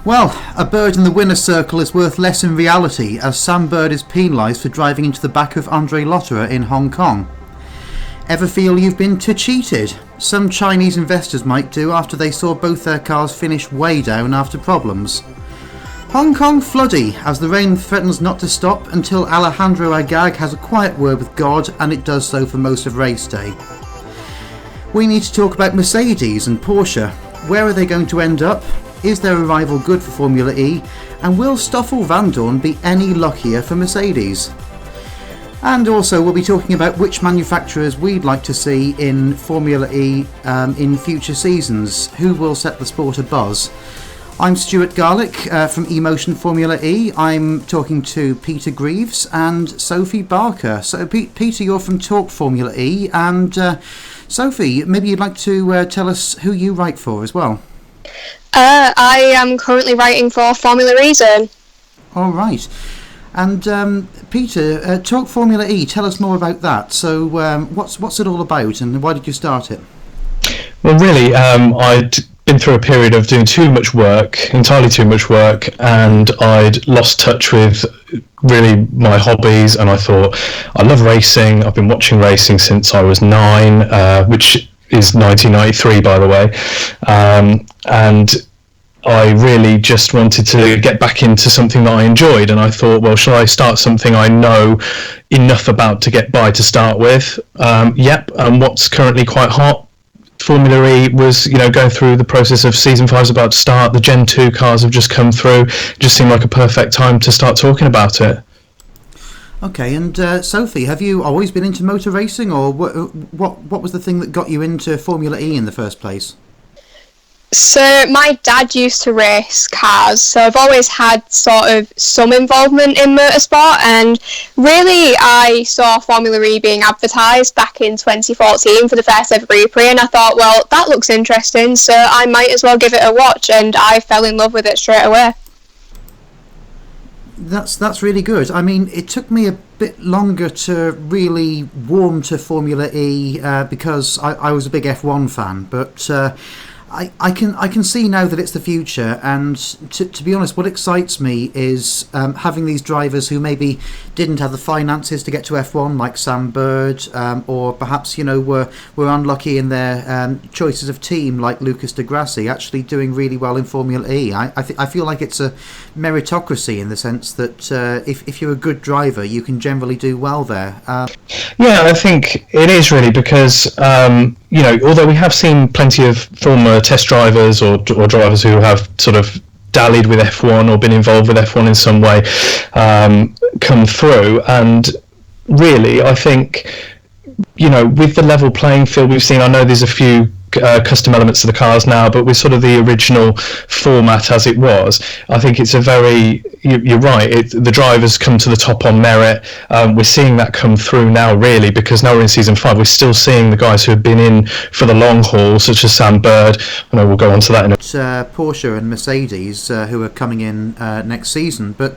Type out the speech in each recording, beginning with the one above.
Well, a bird in the winner's circle is worth less in reality, as Sam Bird is penalised for driving into the back of Andre Lotterer in Hong Kong. Ever feel you've been too cheated? Some Chinese investors might do after they saw both their cars finish way down after problems. Hong Kong floody, as the rain threatens not to stop until Alejandro Agag has a quiet word with God, and it does so for most of race day. We need to talk about Mercedes and Porsche. Where are they going to end up? Is their arrival good for Formula E? And will Stoffel Vandoorne be any luckier for Mercedes? And also we'll be talking about which manufacturers we'd like to see in Formula E in future seasons. Who will set the sport abuzz? I'm Stuart Garlick from Emotion Formula E. I'm talking to Peter Greaves and Sophie Barker. So Peter, you're from Talk Formula E, and Sophie, maybe you'd like to tell us who you write for as well. I am currently writing for Formula E Zone. All right. And Peter, Talk Formula E, tell us more about that. So what's it all about, and why did you start it? Well, really, I'd been through a period of doing entirely too much work, and I'd lost touch with really my hobbies, and I thought, I love racing. I've been watching racing since I was 9, which is 1993, by the way, and I really just wanted to get back into something that I enjoyed, and I thought, well, shall I start something I know enough about to get by to start with? And what's currently quite hot, Formula E was, going through the process of Season 5's about to start, the Gen 2 cars have just come through, it just seemed like a perfect time to start talking about it. Okay, and Sophie, have you always been into motor racing, or what was the thing that got you into Formula E in the first place? So my dad used to race cars, so I've always had sort of some involvement in motorsport, and really I saw Formula E being advertised back in 2014 for the first ever Grand Prix, and I thought, well, that looks interesting, so I might as well give it a watch, and I fell in love with it straight away. That's really good. I mean, it took me a bit longer to really warm to Formula E because I was a big F1 fan, but I can see now that it's the future, and to be honest, what excites me is having these drivers who maybe didn't have the finances to get to F1, like Sam Bird, or perhaps were unlucky in their choices of team, like Lucas de Grassi, actually doing really well in Formula E. I feel like it's a meritocracy in the sense that if you're a good driver, you can generally do well there. Yeah, I think it is really because although we have seen plenty of former test drivers or drivers who have sort of dallied with F1 or been involved with F1 in some way come through, and really I think with the level playing field we've seen, I know there's a few custom elements to the cars now, but with sort of the original format as it was, I think it's a very, you're right, the drivers come to the top on merit. We're seeing that come through now, really, because now we're in Season 5, we're still seeing the guys who have been in for the long haul, such as Sam Bird. I know we'll go on to that in a Porsche and Mercedes who are coming in next season, but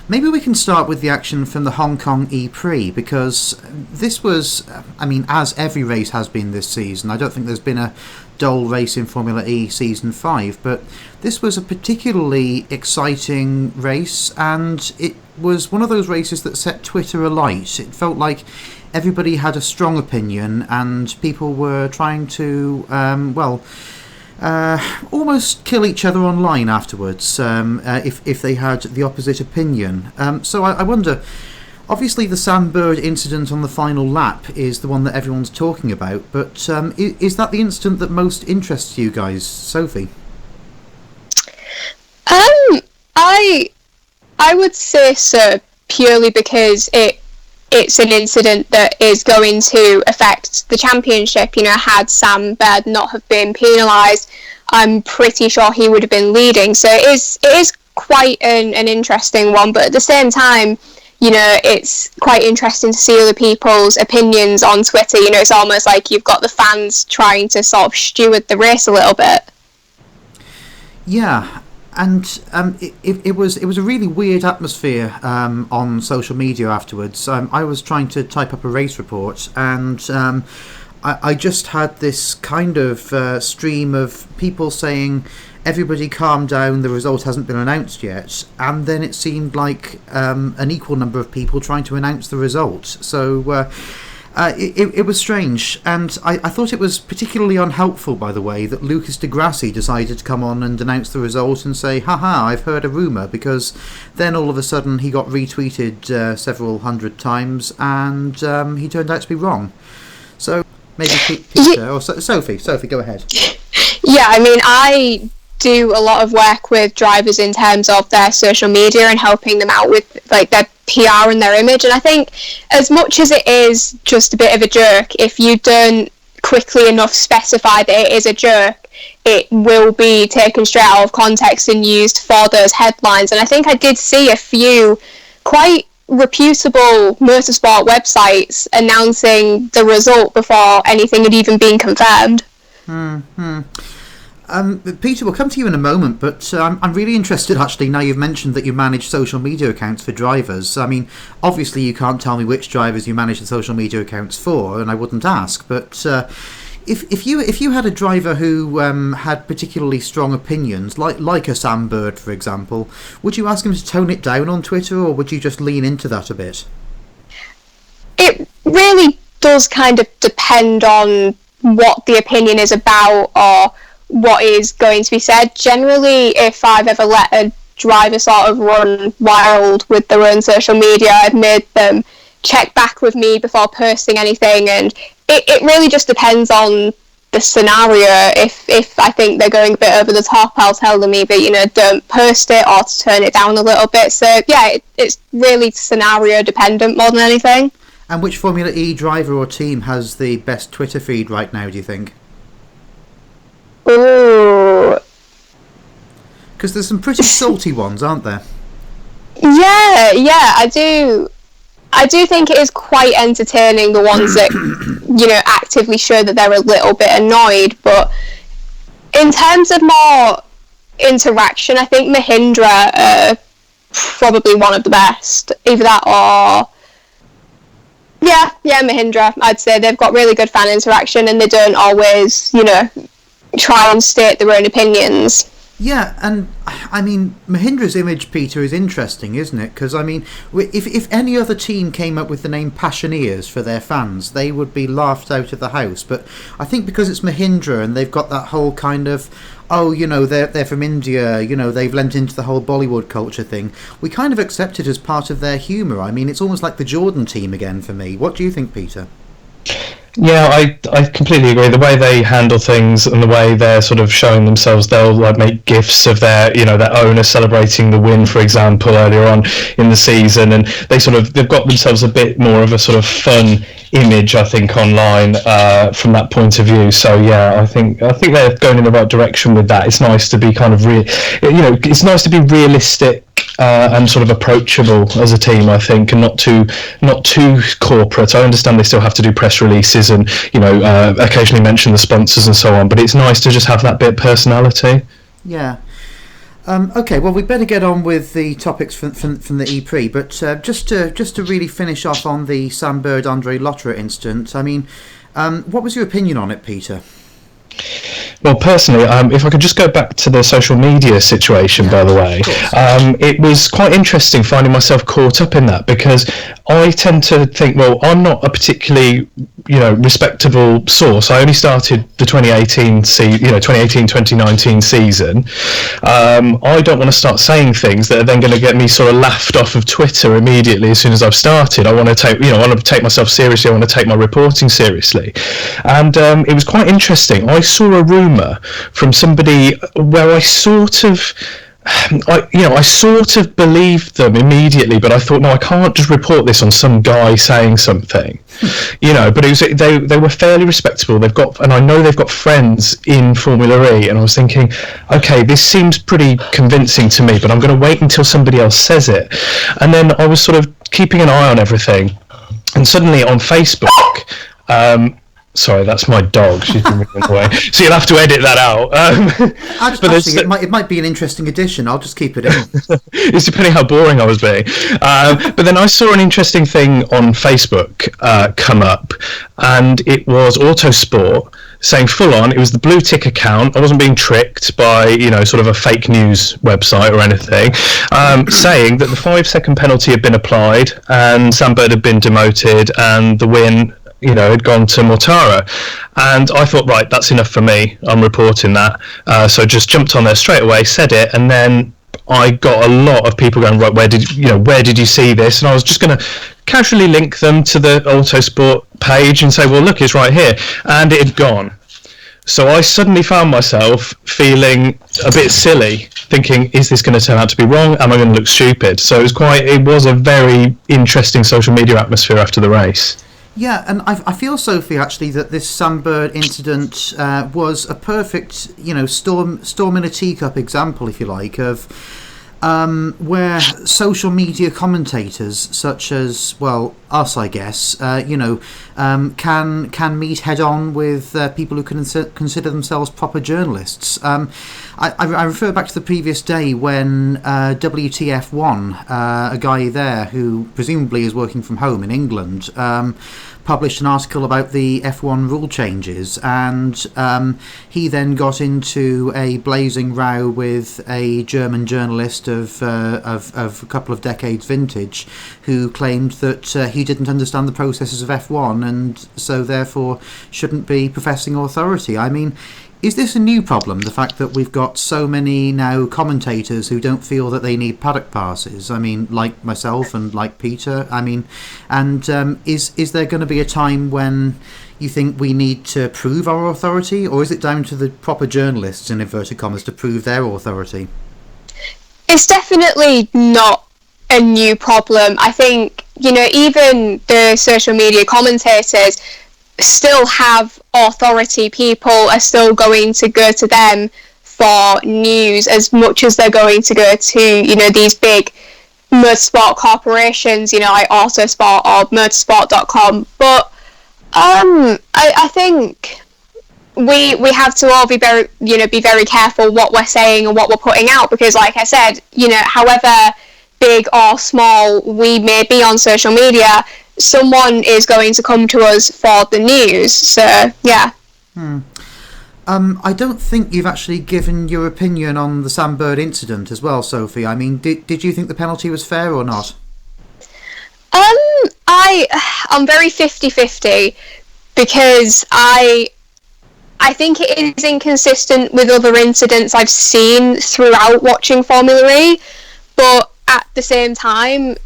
maybe we can start with the action from the Hong Kong E-Prix, because this was, as every race has been this season, I don't think there's been a dull race in Formula E Season 5, but this was a particularly exciting race, and it was one of those races that set Twitter alight. It felt like everybody had a strong opinion, and people were trying to, almost kill each other online afterwards if they had the opposite opinion. So I wonder, obviously the Sam Bird incident on the final lap is the one that everyone's talking about, but is that the incident that most interests you guys? Sophie? I would say so, purely because it's an incident that is going to affect the championship. Had Sam Bird not have been penalised, I'm pretty sure he would have been leading. So it is quite an interesting one, but at the same time, it's quite interesting to see other people's opinions on Twitter. It's almost like you've got the fans trying to sort of steward the race a little bit. Yeah. And it was a really weird atmosphere on social media afterwards. I was trying to type up a race report, and I just had this kind of stream of people saying everybody calm down, the result hasn't been announced yet, and then it seemed like an equal number of people trying to announce the result. So it was strange, and I thought it was particularly unhelpful, by the way, that Lucas de Grassi decided to come on and announce the result and say, haha, I've heard a rumour, because then all of a sudden he got retweeted several hundred times, and he turned out to be wrong. So maybe Peter or Sophie, go ahead. Yeah, I mean, I do a lot of work with drivers in terms of their social media and helping them out with like their PR and their image, and I think as much as it is just a bit of a joke, if you don't quickly enough specify that it is a joke, it will be taken straight out of context and used for those headlines. And I think I did see a few quite reputable motorsport websites announcing the result before anything had even been confirmed. Peter, we'll come to you in a moment, but I'm really interested, actually, now you've mentioned that you manage social media accounts for drivers. I mean, obviously you can't tell me which drivers you manage the social media accounts for, and I wouldn't ask, but if you had a driver who had particularly strong opinions, like a Sam Bird, for example, would you ask him to tone it down on Twitter, or would you just lean into that a bit? It really does kind of depend on what the opinion is about, or what is going to be said. Generally, if I've ever let a driver sort of run wild with their own social media, I've made them check back with me before posting anything, and it really just depends on the scenario. If I think they're going a bit over the top, I'll tell them either, don't post it or to turn it down a little bit. So yeah, it's really scenario dependent more than anything. And which Formula E driver or team has the best Twitter feed right now, do you think? Ooh. Because there's some pretty salty ones, aren't there? Yeah, I do think it is quite entertaining, the ones that, actively show that they're a little bit annoyed. But in terms of more interaction, I think Mahindra are probably one of the best. Either that or... Yeah, Mahindra, I'd say. They've got really good fan interaction, and they don't always, try and state their own opinions. Yeah, and I mean, Mahindra's image, Peter, is interesting, isn't it? Because, I mean, if any other team came up with the name Passioneers for their fans, they would be laughed out of the house. But I think because it's Mahindra and they've got that whole kind of, they're from India, they've lent into the whole Bollywood culture thing, we kind of accept it as part of their humour. I mean, it's almost like the Jordan team again for me. What do you think, Peter? Yeah, I completely agree. The way they handle things and the way they're sort of showing themselves, they'll make gifs of their owner celebrating the win, for example, earlier on in the season, and they've got themselves a bit more of a sort of fun image, I think, online from that point of view. So yeah, I think they're going in the right direction with that. It's nice to be kind of it's nice to be realistic and sort of approachable as a team, I think, and not too corporate. I understand they still have to do press releases and occasionally mention the sponsors and so on, but it's nice to just have that bit of personality. Yeah. Okay, well, we'd better get on with the topics from the E-Prix, but just to really finish off on the Sam Bird Andre Lotterer incident, I mean, what was your opinion on it, Peter? Well, personally, if I could just go back to the social media situation, by the way, it was quite interesting finding myself caught up in that, because I tend to think, well, I'm not a particularly, respectable source. I only started the 2018-2019 season. I don't want to start saying things that are then going to get me sort of laughed off of Twitter immediately as soon as I've started. I want to take myself seriously. I want to take my reporting seriously, and it was quite interesting. I saw a rumour from somebody where I sort of believed them immediately, but I thought, no, I can't just report this on some guy saying something, But it was they were fairly respectable. I know they've got friends in Formula E, and I was thinking, okay, this seems pretty convincing to me, but I'm going to wait until somebody else says it. And then I was sort of keeping an eye on everything, and suddenly on Facebook. Sorry, that's my dog. She's been running away. So you'll have to edit that out. It might be an interesting addition. I'll just keep it in. It's depending how boring I was being. But then I saw an interesting thing on Facebook come up, and it was Autosport saying full on, it was the blue tick account. I wasn't being tricked by, sort of a fake news website or anything, saying that the 5-second penalty had been applied and Sam Bird had been demoted and the win, had gone to Mortara. And I thought, right, that's enough for me. I'm reporting that. So just jumped on there straight away, said it, and then I got a lot of people going, right, where did you see this? And I was just going to casually link them to the Autosport page and say, well, look, it's right here. And it had gone. So I suddenly found myself feeling a bit silly, thinking, is this going to turn out to be wrong? Am I going to look stupid? So it was a very interesting social media atmosphere after the race. Yeah, and I feel, Sophie, actually, that this Sam Bird incident was a perfect, storm in a teacup example, if you like, of where social media commentators, such as, well, us, I guess, can meet head on with people who consider themselves proper journalists. I refer back to the previous day when WTF1, a guy there who presumably is working from home in England, published an article about the F1 rule changes, and he then got into a blazing row with a German journalist of a couple of decades vintage, who claimed that he didn't understand the processes of F1 and so therefore shouldn't be professing authority. I mean, is this a new problem, the fact that we've got so many now commentators who don't feel that they need paddock passes? I mean, like myself and like Peter. I mean, and is there going to be a time when you think we need to prove our authority, or is it down to the proper journalists, in inverted commas, to prove their authority? It's definitely not a new problem. I think, even the social media commentators still have authority. People are still going to go to them for news as much as they're going to go to, these big motorsport corporations, like Autosport or motorsport.com. But I think we have to all be very careful what we're saying and what we're putting out, because like I said, however big or small we may be on social media, someone is going to come to us for the news. So yeah. I don't think you've actually given your opinion on the Sam Bird incident as well, Sophie. I mean, did you think the penalty was fair or not? I'm very 50-50, because I think it is inconsistent with other incidents I've seen throughout watching Formula E, but at the same time,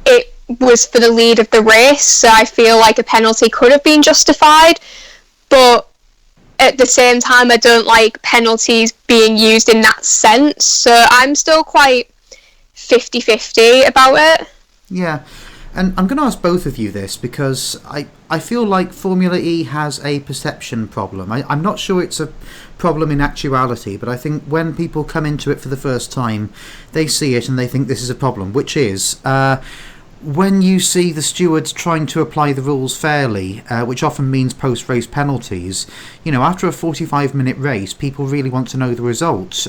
it was for the lead of the race, so I feel like a penalty could have been justified. But at the same time, I don't like penalties being used in that sense, so I'm still quite 50-50 about it. Yeah, and I'm going to ask both of you this, because I feel like Formula E has a perception problem. I'm not sure it's a problem in actuality, but I think when people come into it for the first time, they see it and they think this is a problem, which is when you see the stewards trying to apply the rules fairly, which often means post-race penalties, after a 45-minute race, people really want to know the result.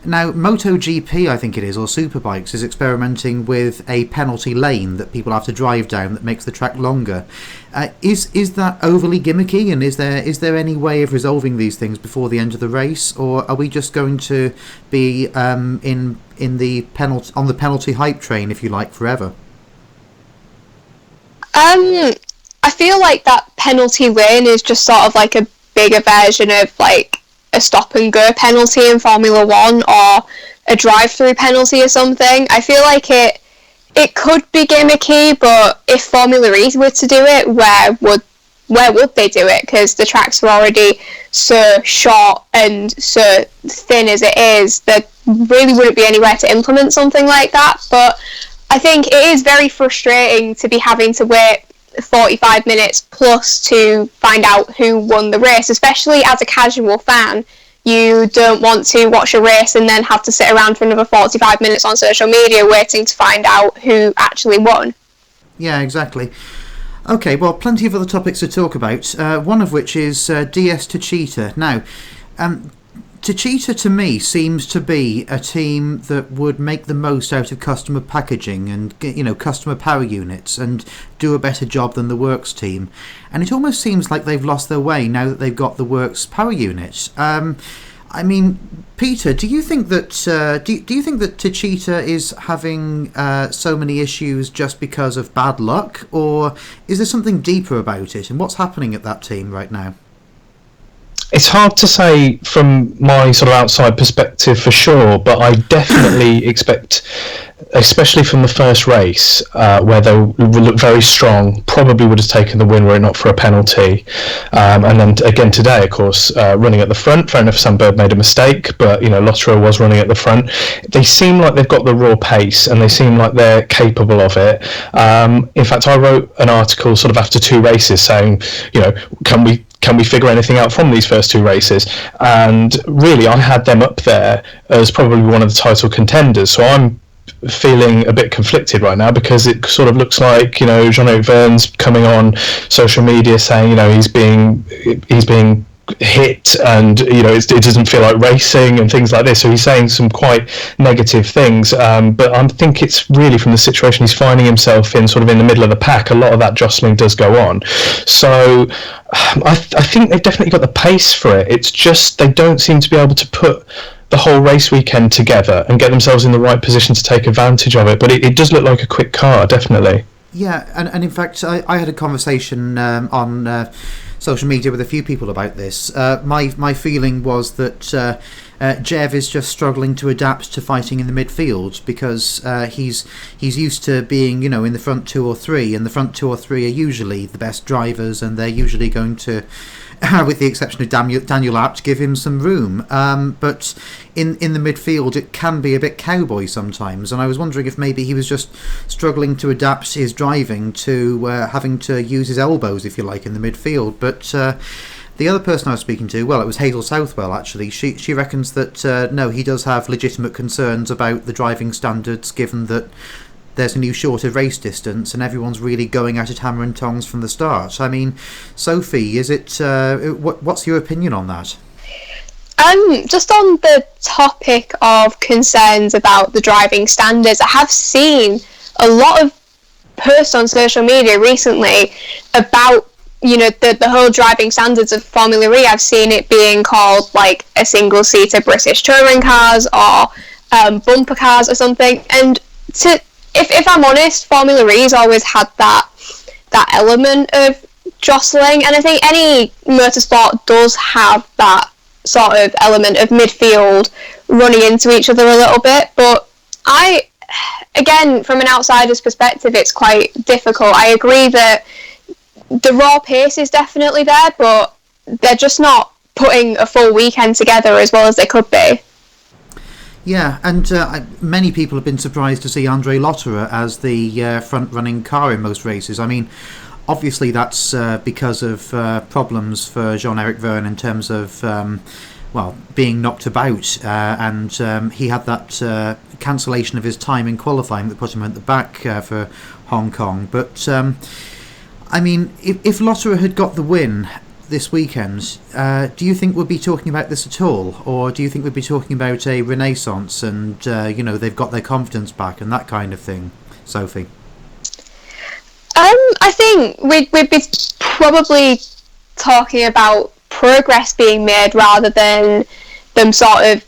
Now, MotoGP, I think it is, or Superbikes, is experimenting with a penalty lane that people have to drive down that makes the track longer. Is that overly gimmicky, and is there any way of resolving these things before the end of the race, or are we just going to be on the penalty hype train, if you like, forever? I feel like that penalty lane is just sort of like a bigger version of like a stop and go penalty in Formula 1, or a drive-through penalty or something. I feel like it could be gimmicky, but if Formula E were to do it, where would they do it? Because the tracks are already so short and so thin as it is, there really wouldn't be anywhere to implement something like that. But I think it is very frustrating to be having to wait 45 minutes plus to find out who won the race, especially as a casual fan. You don't want to watch a race and then have to sit around for another 45 minutes on social media waiting to find out who actually won. Yeah, exactly. Okay, well, plenty of other topics to talk about, one of which is DS to cheater. Now, Techeetah to me seems to be a team that would make the most out of customer packaging and customer power units and do a better job than the Works team, and it almost seems like they've lost their way now that they've got the Works power unit. I mean, Peter, do you think that do you think that Techeetah is having so many issues just because of bad luck, or is there something deeper about it? And what's happening at that team right now? It's hard to say from my sort of outside perspective for sure, but I definitely expect, especially from the first race, where they would look very strong, probably would have taken the win were it not for a penalty. And then again today, of course, running at the front. Fair enough, Sandberg made a mistake, but Lotterer was running at the front. They seem like they've got the raw pace, and they seem like they're capable of it. In fact, I wrote an article sort of after 2 races saying, can we figure anything out from these first 2 races? And really, I had them up there as probably one of the title contenders. So I'm feeling a bit conflicted right now, because it sort of looks like Jean-Eric Vergne's coming on social media saying he's being hit, and it doesn't feel like racing and things like this. So he's saying some quite negative things, but I think it's really from the situation he's finding himself in, sort of in the middle of the pack. A lot of that jostling does go on, so I think they've definitely got the pace for it. It's just they don't seem to be able to put the whole race weekend together and get themselves in the right position to take advantage of it. But it does look like a quick car, definitely. Yeah, and in fact, I had a conversation on social media with a few people about this. My feeling was that Jev is just struggling to adapt to fighting in the midfield, because he's used to being in the front 2 or 3, and the front 2 or 3 are usually the best drivers, and they're usually going to, with the exception of Daniel Abt, give him some room. But in the midfield, it can be a bit cowboy sometimes, and I was wondering if maybe he was just struggling to adapt his driving to having to use his elbows, if you like, in the midfield. But the other person I was speaking to, well, it was Hazel Southwell, actually. She reckons that, no, he does have legitimate concerns about the driving standards, given that there's a new shorter race distance and everyone's really going at it hammer and tongs from the start. I mean, Sophie, is it? What's your opinion on that? Just on the topic of concerns about the driving standards, I have seen a lot of posts on social media recently about the whole driving standards of Formula E. I've seen it being called like a single-seater British touring cars, or bumper cars or something. And if I'm honest, Formula E's always had that element of jostling, and I think any motorsport does have that sort of element of midfield running into each other a little bit. But again, from an outsider's perspective, it's quite difficult. I agree that the raw pace is definitely there, but they're just not putting a full weekend together as well as they could be. Yeah, and many people have been surprised to see Andre Lotterer as the front-running car in most races. I mean, obviously that's because of problems for Jean-Eric Vergne in terms of, being knocked about, and he had that cancellation of his time in qualifying that put him at the back for Hong Kong. But I mean, if Lotterer had got the win this weekend, do you think we'll be talking about this at all, or do you think we'll be talking about a renaissance and they've got their confidence back and that kind of thing, Sophie? I think we'd be probably talking about progress being made rather than them sort of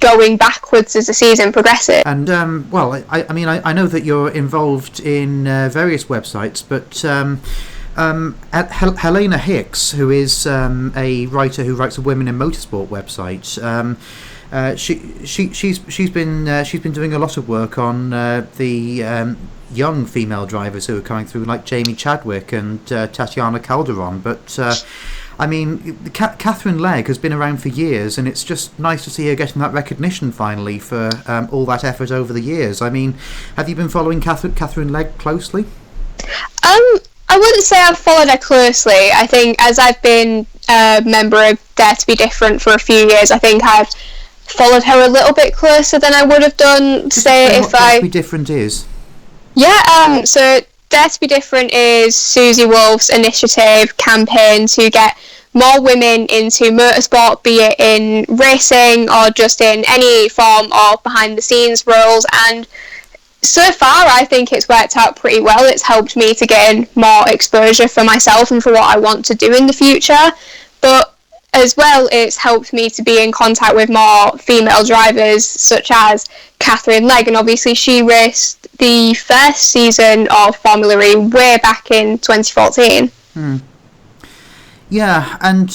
going backwards as the season progresses. And I know that you're involved in various websites, but Helena Hicks, who is a writer who writes a Women in Motorsport website, she's been doing a lot of work on the young female drivers who are coming through, like Jamie Chadwick and Tatiana Calderon. But I mean, Catherine Legg has been around for years, and it's just nice to see her getting that recognition finally for all that effort over the years. I mean, have you been following Catherine Legg closely? I wouldn't say I've followed her closely. I think as I've been a member of Dare to Be Different for a few years, I think I've followed her a little bit closer than I would have done, say, if Dare to Be Different is? Yeah, so Dare to Be Different is Susie Wolf's initiative campaign to get more women into motorsport, be it in racing or just in any form of behind the scenes roles. And so far, I think it's worked out pretty well. It's helped me to gain more exposure for myself and for what I want to do in the future. But as well, it's helped me to be in contact with more female drivers, such as Catherine Legg, and obviously she raced the first season of Formula E way back in 2014. Yeah, and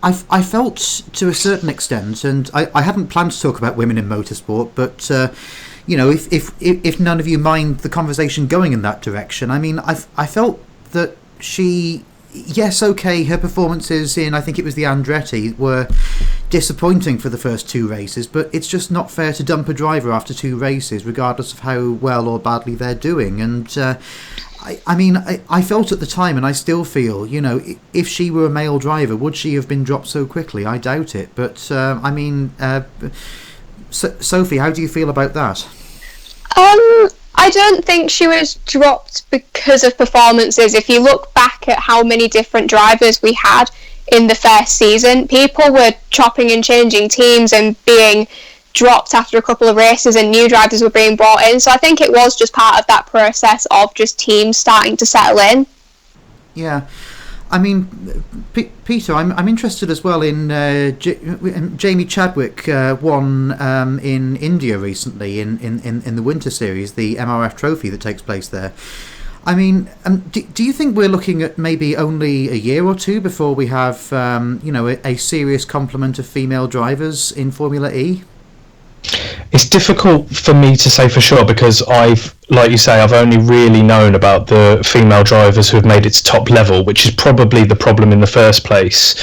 I felt to a certain extent, and I hadn't planned to talk about women in motorsport, but if none of you mind the conversation going in that direction, I mean, I felt that she, yes, okay, her performances in, I think it was the Andretti, were disappointing for the first two races, but it's just not fair to dump a driver after two races, regardless of how well or badly they're doing. And I felt at the time, and I still feel, if she were a male driver, would she have been dropped so quickly? I doubt it. But, Sophie, how do you feel about that? I don't think she was dropped because of performances. If you look back at how many different drivers we had in the first season, people were chopping and changing teams and being dropped after a couple of races, and new drivers were being brought in. So I think it was just part of that process of just teams starting to settle in. Yeah. I mean, Peter, I'm interested as well in Jamie Chadwick won in India recently in the Winter Series, the MRF Trophy that takes place there. I mean, do you think we're looking at maybe only a year or two before we have a serious complement of female drivers in Formula E? It's difficult for me to say for sure, because like you say, I've only really known about the female drivers who have made it to top level, which is probably the problem in the first place.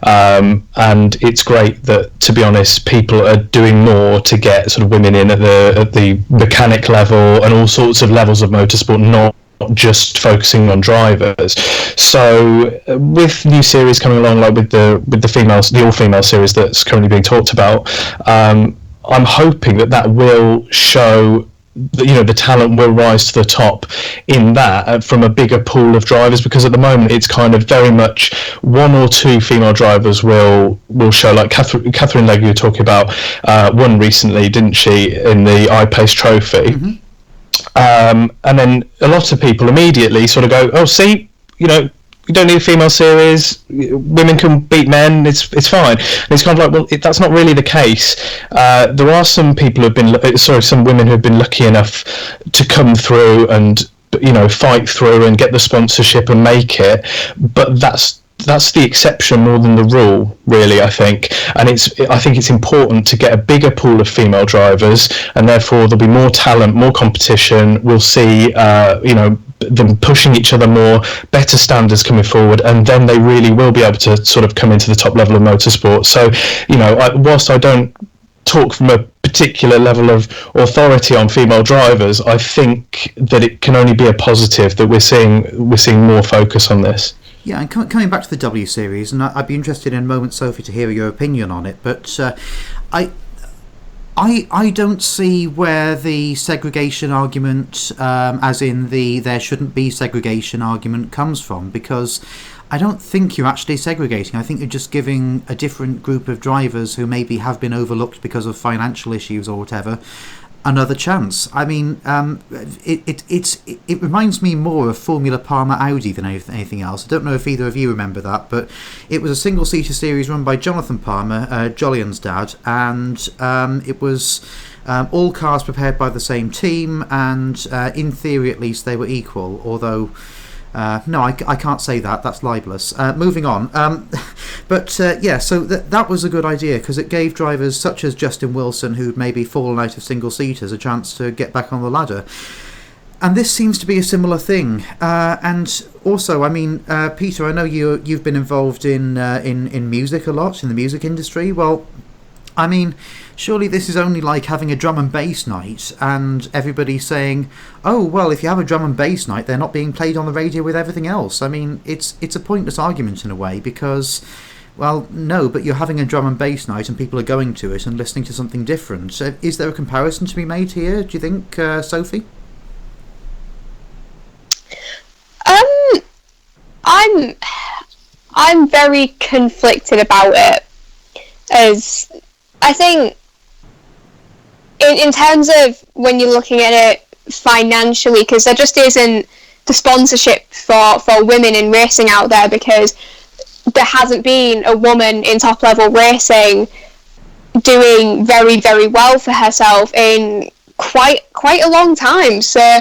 And it's great that, to be honest, people are doing more to get sort of women in at the mechanic level and all sorts of levels of motorsport, not just focusing on drivers. So with new series coming along, like with the females, the all-female series that's currently being talked about, I'm hoping that will show that, the talent will rise to the top in that from a bigger pool of drivers, because at the moment it's kind of very much one or two female drivers will show, like Catherine Legg you were talking about, won recently, didn't she, in the iPace Trophy. Mm-hmm. And then a lot of people immediately sort of go, oh, see, we don't need a female series, women can beat men, it's fine. And it's kind of like, well, that's not really the case. There are some people some women who have been lucky enough to come through and, fight through and get the sponsorship and make it, but that's the exception more than the rule, really, I think. And I think it's important to get a bigger pool of female drivers, and therefore there'll be more talent, more competition. We'll see, them pushing each other more, better standards coming forward, and then they really will be able to sort of come into the top level of motorsport. So, whilst I don't talk from a particular level of authority on female drivers, I think that it can only be a positive that we're seeing more focus on this. Yeah, and coming back to the W Series, and I'd be interested in a moment, Sophie, to hear your opinion on it, but I don't see where the segregation argument, as in the there shouldn't be segregation argument, comes from, because I don't think you're actually segregating. I think you're just giving a different group of drivers who maybe have been overlooked because of financial issues or whatever another chance. I mean, it reminds me more of Formula Parma Audi than anything else. I don't know if either of you remember that, but it was a single-seater series run by Jonathan Palmer, Jolyon's dad, and it was all cars prepared by the same team, and in theory at least they were equal, although no, I can't say that. That's libelous. Moving on. So that was a good idea, because it gave drivers such as Justin Wilson, who'd maybe fallen out of single-seaters, a chance to get back on the ladder. And this seems to be a similar thing. And also, I mean, Peter, I know you've been involved in music a lot, in the music industry. Well, I mean, surely this is only like having a drum and bass night and everybody saying, oh, well, if you have a drum and bass night, they're not being played on the radio with everything else. I mean, it's a pointless argument in a way, because, well, no, but you're having a drum and bass night and people are going to it and listening to something different. So is there a comparison to be made here, do you think, Sophie? I'm very conflicted about it, as I think in terms of when you're looking at it financially, because there just isn't the sponsorship for women in racing out there, because there hasn't been a woman in top level racing doing very, very well for herself in quite a long time. So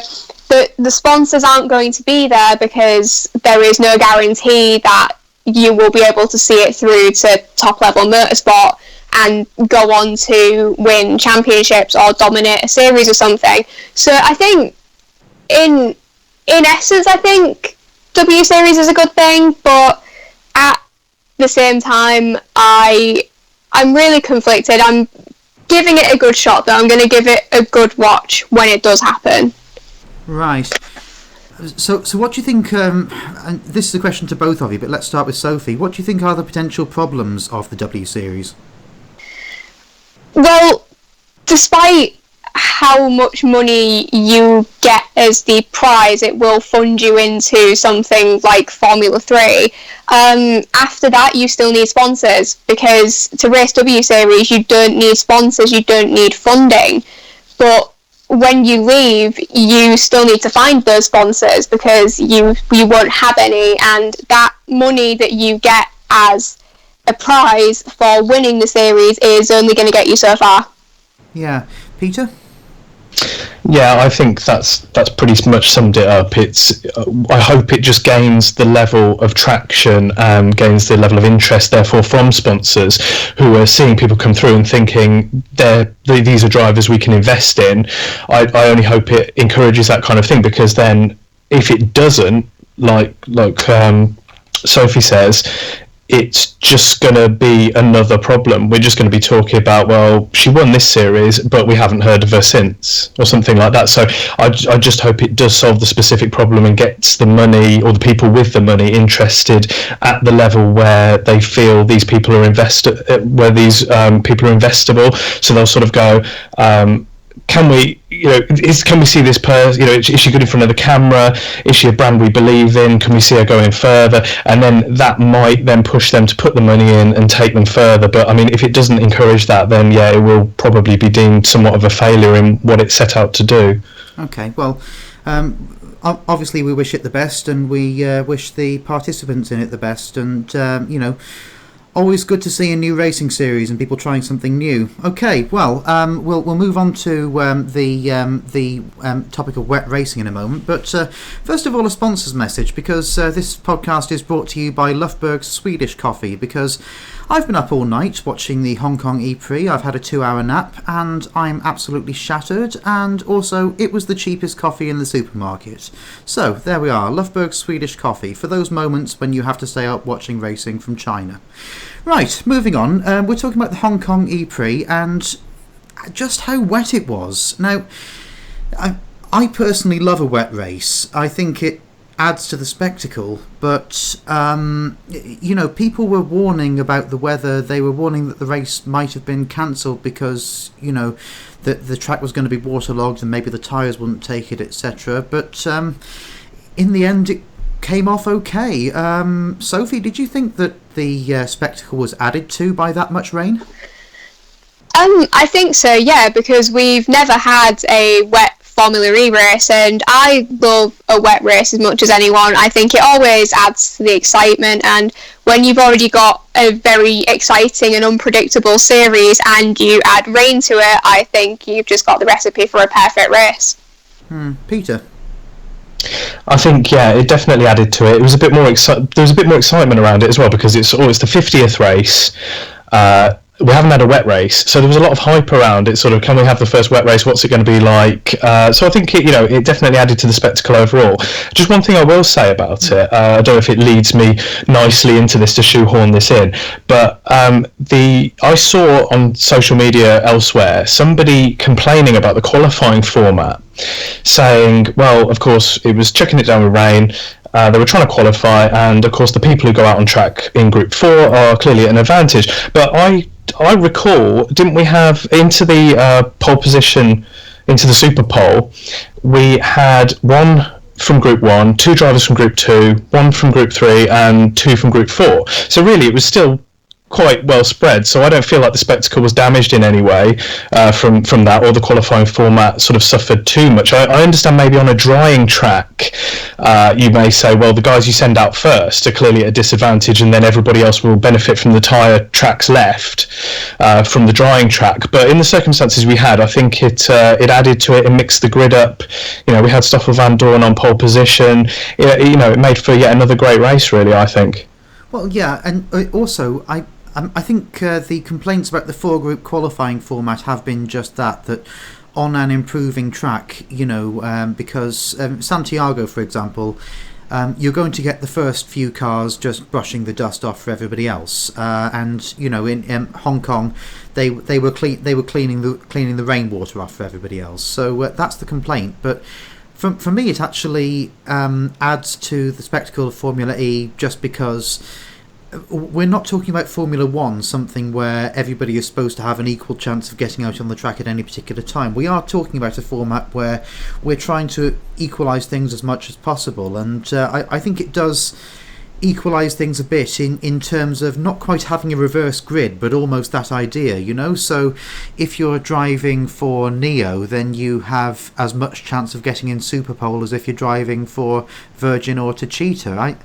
the sponsors aren't going to be there, because there is no guarantee that you will be able to see it through to top level motorsport and go on to win championships or dominate a series or something. So I think in essence, I think W Series is a good thing, but at the same time, I'm really conflicted. I'm giving it a good shot, though. I'm going to give it a good watch when it does happen. Right. So what do you think, and this is a question to both of you, but let's start with Sophie. What do you think are the potential problems of the W Series? Well, despite how much money you get as the prize, it will fund you into something like Formula 3. After that, you still need sponsors, because to race W Series, you don't need sponsors, you don't need funding. But when you leave, you still need to find those sponsors, because you won't have any, and that money that you get as a prize for winning the series is only going to get you so far. Yeah. Peter? Yeah, I think that's pretty much summed it up. It's I hope it just gains the level of traction and gains the level of interest, therefore, from sponsors who are seeing people come through and thinking these are drivers we can invest in. I only hope it encourages that kind of thing, because then if it doesn't, like Sophie says, it's just going to be another problem. We're just going to be talking about, well, she won this series, but we haven't heard of her since, or something like that. So I just hope it does solve the specific problem and gets the money, or the people with the money, interested at the level where they feel these people are where these people are investable. So they'll sort of go, can we see this person? Is she good in front of the camera? Is she a brand we believe in? Can we see her going further? And then that might then push them to put the money in and take them further. But I mean, if it doesn't encourage that, then yeah, it will probably be deemed somewhat of a failure in what it set out to do. Okay, well, obviously we wish it the best, and we wish the participants in it the best, and always good to see a new racing series and people trying something new. Okay, well, we'll move on to the topic of wet racing in a moment. But first of all, a sponsor's message, because this podcast is brought to you by Loughborough's Swedish Coffee, because I've been up all night watching the Hong Kong E-Prix. I've had a 2-hour nap, and I'm absolutely shattered, and also it was the cheapest coffee in the supermarket. So, there we are, Loughborough's Swedish Coffee, for those moments when you have to stay up watching racing from China. Right, moving on, we're talking about the Hong Kong E-Prix and just how wet it was. Now, I personally love a wet race. I think it adds to the spectacle, but people were warning about the weather. They were warning that the race might have been cancelled because the track was going to be waterlogged and maybe the tyres wouldn't take it, etc. But in the end, it came off okay. Sophie, did you think that the spectacle was added to by that much rain? I think so, yeah, because we've never had a wet Formula E race, and I love a wet race as much as anyone. I think it always adds to the excitement, and when you've already got a very exciting and unpredictable series and you add rain to it, I think you've just got the recipe for a perfect race. Peter? I think, yeah, it definitely added to it. It was a bit more there was a bit more excitement around it as well, because it's the 50th race. We haven't had a wet race, so there was a lot of hype around it. Sort of, can we have the first wet race? What's it going to be like? So I think it definitely added to the spectacle overall. Just one thing I will say about it. I don't know if it leads me nicely into this to shoehorn this in, but I saw on social media elsewhere somebody complaining about the qualifying format, saying, well, of course, it was chucking it down with rain. They were trying to qualify, and of course the people who go out on track in Group 4 are clearly at an advantage. But I recall, didn't we have into the pole position, into the Super Pole, we had one from Group 1, 2 drivers from Group 2, 1 from Group 3, and 2 from Group 4. So really, it was still quite well spread, so I don't feel like the spectacle was damaged in any way from that, or the qualifying format sort of suffered too much. I understand maybe on a drying track you may say, well, the guys you send out first are clearly at a disadvantage, and then everybody else will benefit from the tyre tracks left from the drying track. But in the circumstances we had, I think it added to it and mixed the grid up. You know, we had Stoffel Vandoorne on pole position. It made for yet another great race, really, I think. Well, yeah, and also I think the complaints about the 4-group qualifying format have been just that on an improving track, because Santiago, for example, you're going to get the first few cars just brushing the dust off for everybody else, and in Hong Kong, they were cleaning the rainwater off for everybody else. So that's the complaint, but. For me, it actually adds to the spectacle of Formula E, just because we're not talking about Formula 1, something where everybody is supposed to have an equal chance of getting out on the track at any particular time. We are talking about a format where we're trying to equalise things as much as possible, and I think it does equalise things a bit in terms of not quite having a reverse grid, but almost that idea, So if you're driving for Neo, then you have as much chance of getting in Superpole as if you're driving for Virgin or Techeetah.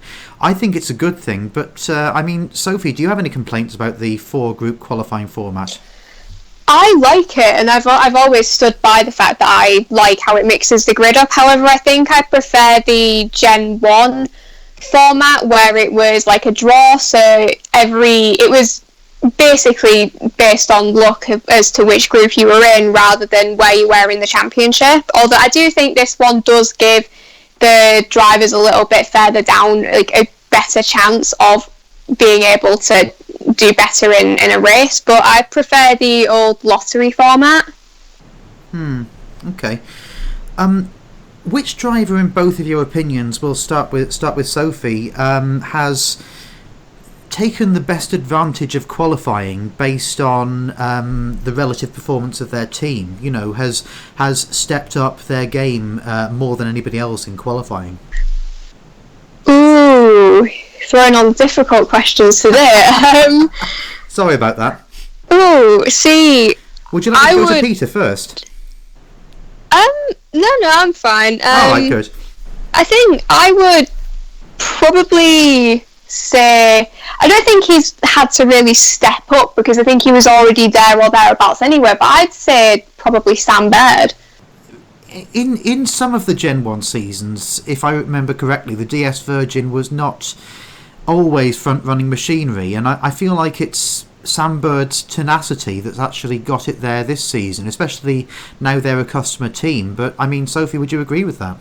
I think it's a good thing, but Sophie, do you have any complaints about the 4-group qualifying format? I like it, and I've always stood by the fact that I like how it mixes the grid up. However, I think I prefer the Gen 1 format, where it was like a draw, so it was basically based on luck as to which group you were in, rather than where you were in the championship. Although I do think this one does give the drivers a little bit further down, like a better chance of being able to do better in a race, but I prefer the old lottery format. Okay. Which driver, in both of your opinions, we'll start with Sophie, has taken the best advantage of qualifying based on the relative performance of their team? Has stepped up their game more than anybody else in qualifying? Ooh, throwing on difficult questions today. Sorry about that. Ooh, see, would you like to go to Peter first? No, I'm fine. Alright, good. I think I would probably say, I don't think he's had to really step up, because I think he was already there or thereabouts anyway, but I'd say probably Sam Bird. In some of the Gen 1 seasons, if I remember correctly, the DS Virgin was not always front-running machinery, and I feel like it's Sam Bird's tenacity that's actually got it there this season, especially now they're a customer team. But Sophie, would you agree with that?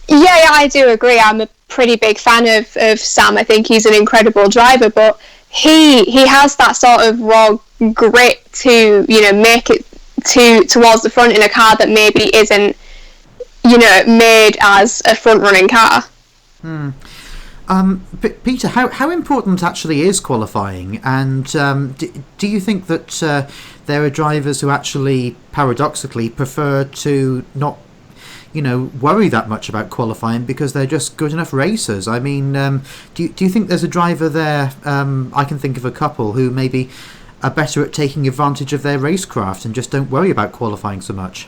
Yeah, I do agree. I'm a pretty big fan of Sam. I think he's an incredible driver, but he has that sort of raw grit to make it towards the front in a car that maybe isn't made as a front running car. Peter, how important actually is qualifying, and do you think that there are drivers who actually paradoxically prefer to not worry that much about qualifying because they're just good enough racers? Do you think there's a driver there, I can think of a couple, who maybe are better at taking advantage of their racecraft and just don't worry about qualifying so much?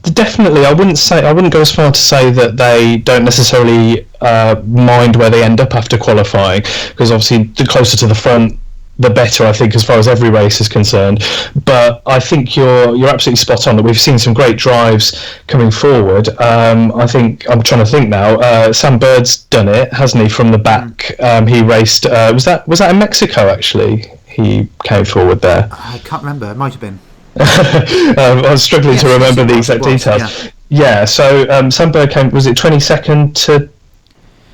Definitely. I wouldn't go as far to say that they don't necessarily mind where they end up after qualifying, because obviously the closer to the front the better, I think, as far as every race is concerned. But I think you're absolutely spot on that we've seen some great drives coming forward. I think I'm trying to think now. Sam Bird's done it, hasn't he? From the back, he raced. Was that in Mexico? Actually, he came forward there. I can't remember. It might have been. I was struggling to remember the exact details. Yeah. So Sam Bird came. Was it 22nd to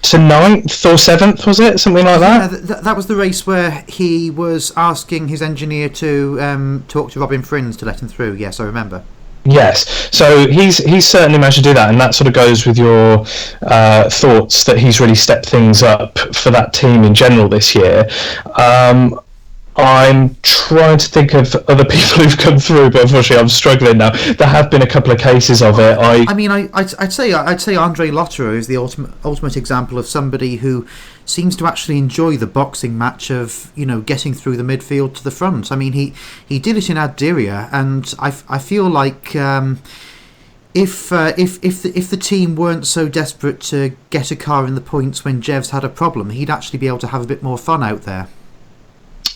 9th or 7th? Was it something like that? Yeah, that was the race where he was asking his engineer to talk to Robin Frins to let him through. Yes, I remember. Yes, so he's certainly managed to do that, and that sort of goes with your thoughts that he's really stepped things up for that team in general this year. I'm trying to think of other people who've come through, but unfortunately I'm struggling now. There have been a couple of cases of it. I'd say Andre Lotterer is the ultimate example of somebody who seems to actually enjoy the boxing match of, you know, getting through the midfield to the front. I mean, he did it in Addiria, and I feel like if the team weren't so desperate to get a car in the points when Jev's had a problem, he'd actually be able to have a bit more fun out there.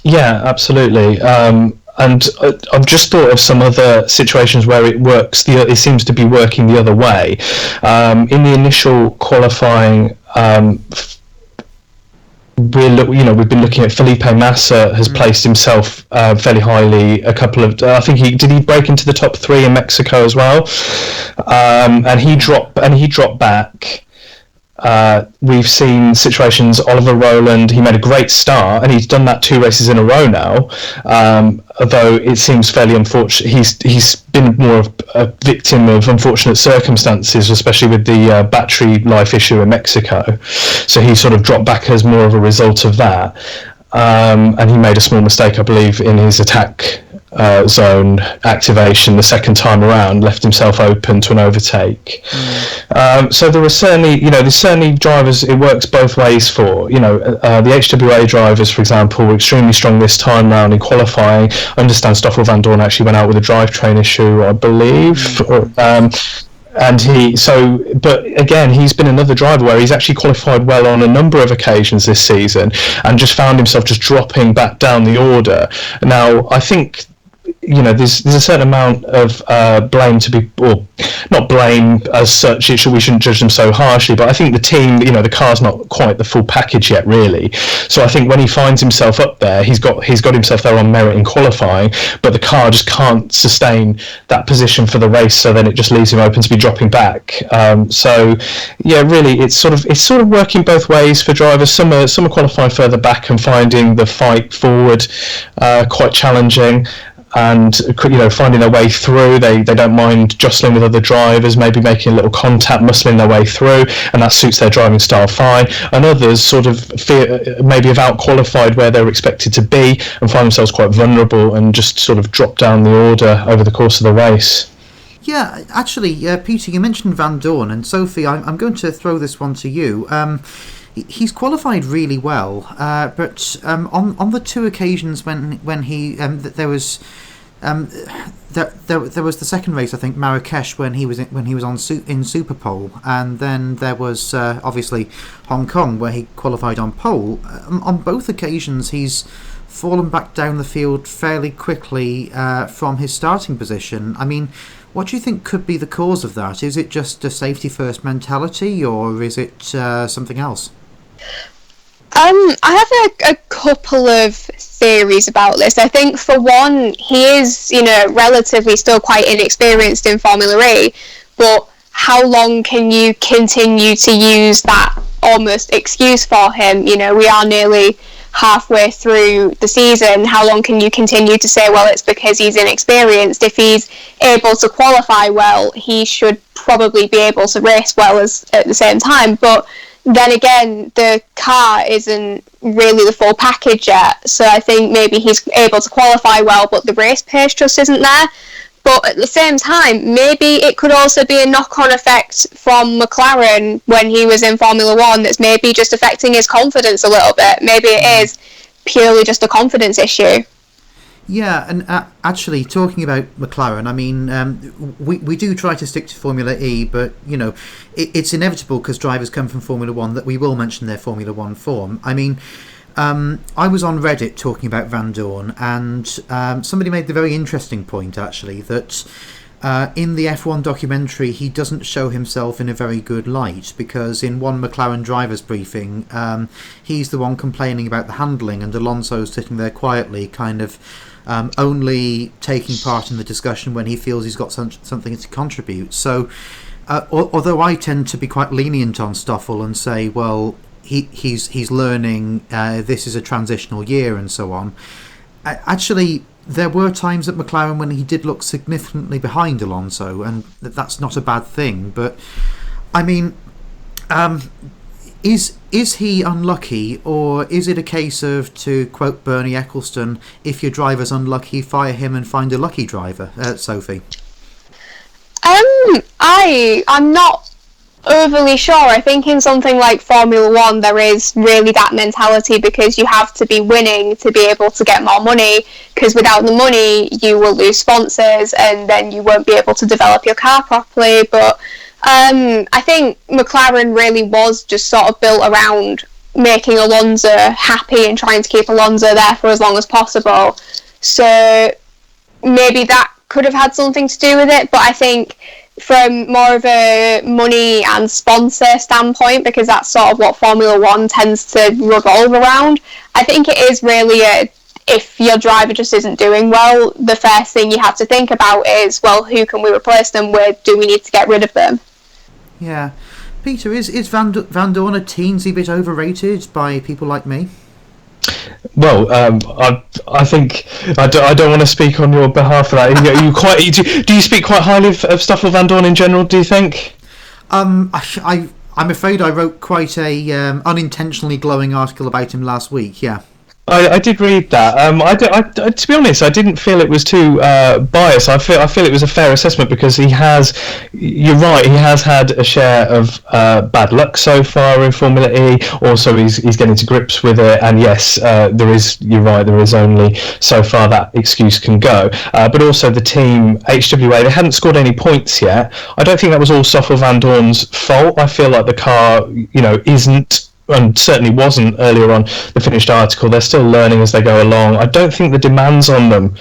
Yeah, absolutely. And I've just thought of some other situations where it works. It seems to be working the other way. In the initial qualifying, we've been looking at Felipe Massa has placed himself fairly highly. A couple of, I think he break into the top 3 in Mexico as well, and he dropped back. We've seen situations. Oliver Rowland, he made a great start, and he's done that 2 races in a row now. Although it seems fairly unfortunate, he's been more of a victim of unfortunate circumstances, especially with the battery life issue in Mexico. So he sort of dropped back as more of a result of that, and he made a small mistake, I believe, in his attack zone activation the second time around, left himself open to an overtake. So there's certainly drivers it works both ways for. The HWA drivers, for example, were extremely strong this time round in qualifying. I understand Stoffel Vandoorne actually went out with a drivetrain issue, I believe. But again, he's been another driver where he's actually qualified well on a number of occasions this season, and just found himself just dropping back down the order. Now, I think there's a certain amount of blame to be, or not blame as such. We shouldn't judge them so harshly, but I think the team, the car's not quite the full package yet, really. So I think when he finds himself up there, he's got himself there on merit in qualifying, but the car just can't sustain that position for the race. So then it just leaves him open to be dropping back. So yeah, really, it's sort of working both ways for drivers. Some are qualifying further back and finding the fight forward quite challenging, and finding their way through. They don't mind jostling with other drivers, maybe making a little contact, muscling their way through, and that suits their driving style fine. And others sort of maybe have out-qualified where they're expected to be and find themselves quite vulnerable and just sort of drop down the order over the course of the race. Yeah, actually, Peter, you mentioned Vandoorne, and Sophie, I'm going to throw this one to you. He's qualified really well, but on the 2 occasions when he there was the second race, I think Marrakesh, when he was in Superpole, and then there was obviously Hong Kong where he qualified on pole. On both occasions, he's fallen back down the field fairly quickly from his starting position. I mean, what do you think could be the cause of that? Is it just a safety first mentality, or is it something else? I have a couple of theories about this. I think, for one, he is, relatively still quite inexperienced in Formula E, but how long can you continue to use that almost excuse for him? We are nearly halfway through the season. How long can you continue to say, well, it's because he's inexperienced? If he's able to qualify well, he should probably be able to race well as at the same time. But then again, the car isn't really the full package yet, so I think maybe he's able to qualify well, but the race pace just isn't there. But at the same time, maybe it could also be a knock-on effect from McLaren when he was in Formula 1 that's maybe just affecting his confidence a little bit. Maybe it is purely just a confidence issue. Yeah, and actually, talking about McLaren, I mean, we do try to stick to Formula E, but, it's inevitable because drivers come from Formula 1 that we will mention their Formula 1 form. I mean, I was on Reddit talking about Vandoorne, and somebody made the very interesting point, actually, that in the F1 documentary, he doesn't show himself in a very good light, because in one McLaren driver's briefing, he's the one complaining about the handling, and Alonso's sitting there quietly, kind of only taking part in the discussion when he feels he's got something to contribute. So, although I tend to be quite lenient on Stoffel and say, well, he's learning, this is a transitional year and so on, actually there were times at McLaren when he did look significantly behind Alonso, and that's not a bad thing. But I mean, Is he unlucky, or is it a case of, to quote Bernie Ecclestone, if your driver's unlucky, fire him and find a lucky driver? Sophie? I'm not overly sure. I think in something like Formula One there is really that mentality, because you have to be winning to be able to get more money, because without the money you will lose sponsors and then you won't be able to develop your car properly. But I think McLaren really was just sort of built around making Alonso happy and trying to keep Alonso there for as long as possible. So maybe that could have had something to do with it, but I think from more of a money and sponsor standpoint, because that's sort of what Formula One tends to revolve around, I think it is really if your driver just isn't doing well, the first thing you have to think about is, well, who can we replace them with? Do we need to get rid of them? Yeah. Peter, is Vandoorne a teensy bit overrated by people like me? Well, I think I don't want to speak on your behalf for that. Do you speak quite highly of Stoffel Vandoorne in general? Do you think? I'm afraid I wrote quite a unintentionally glowing article about him last week. Yeah. I did read that. To be honest, I didn't feel it was too biased. I feel it was a fair assessment, because he has. You're right. He has had a share of bad luck so far in Formula E. Also, he's getting to grips with it. And yes, there is. You're right. There is only so far that excuse can go. But also the team HWA, they hadn't scored any points yet. I don't think that was all Stoffel Vandoorne's fault. I feel like the car, isn't. And certainly wasn't earlier on the finished article. They're still learning as they go along. I don't think the demands on them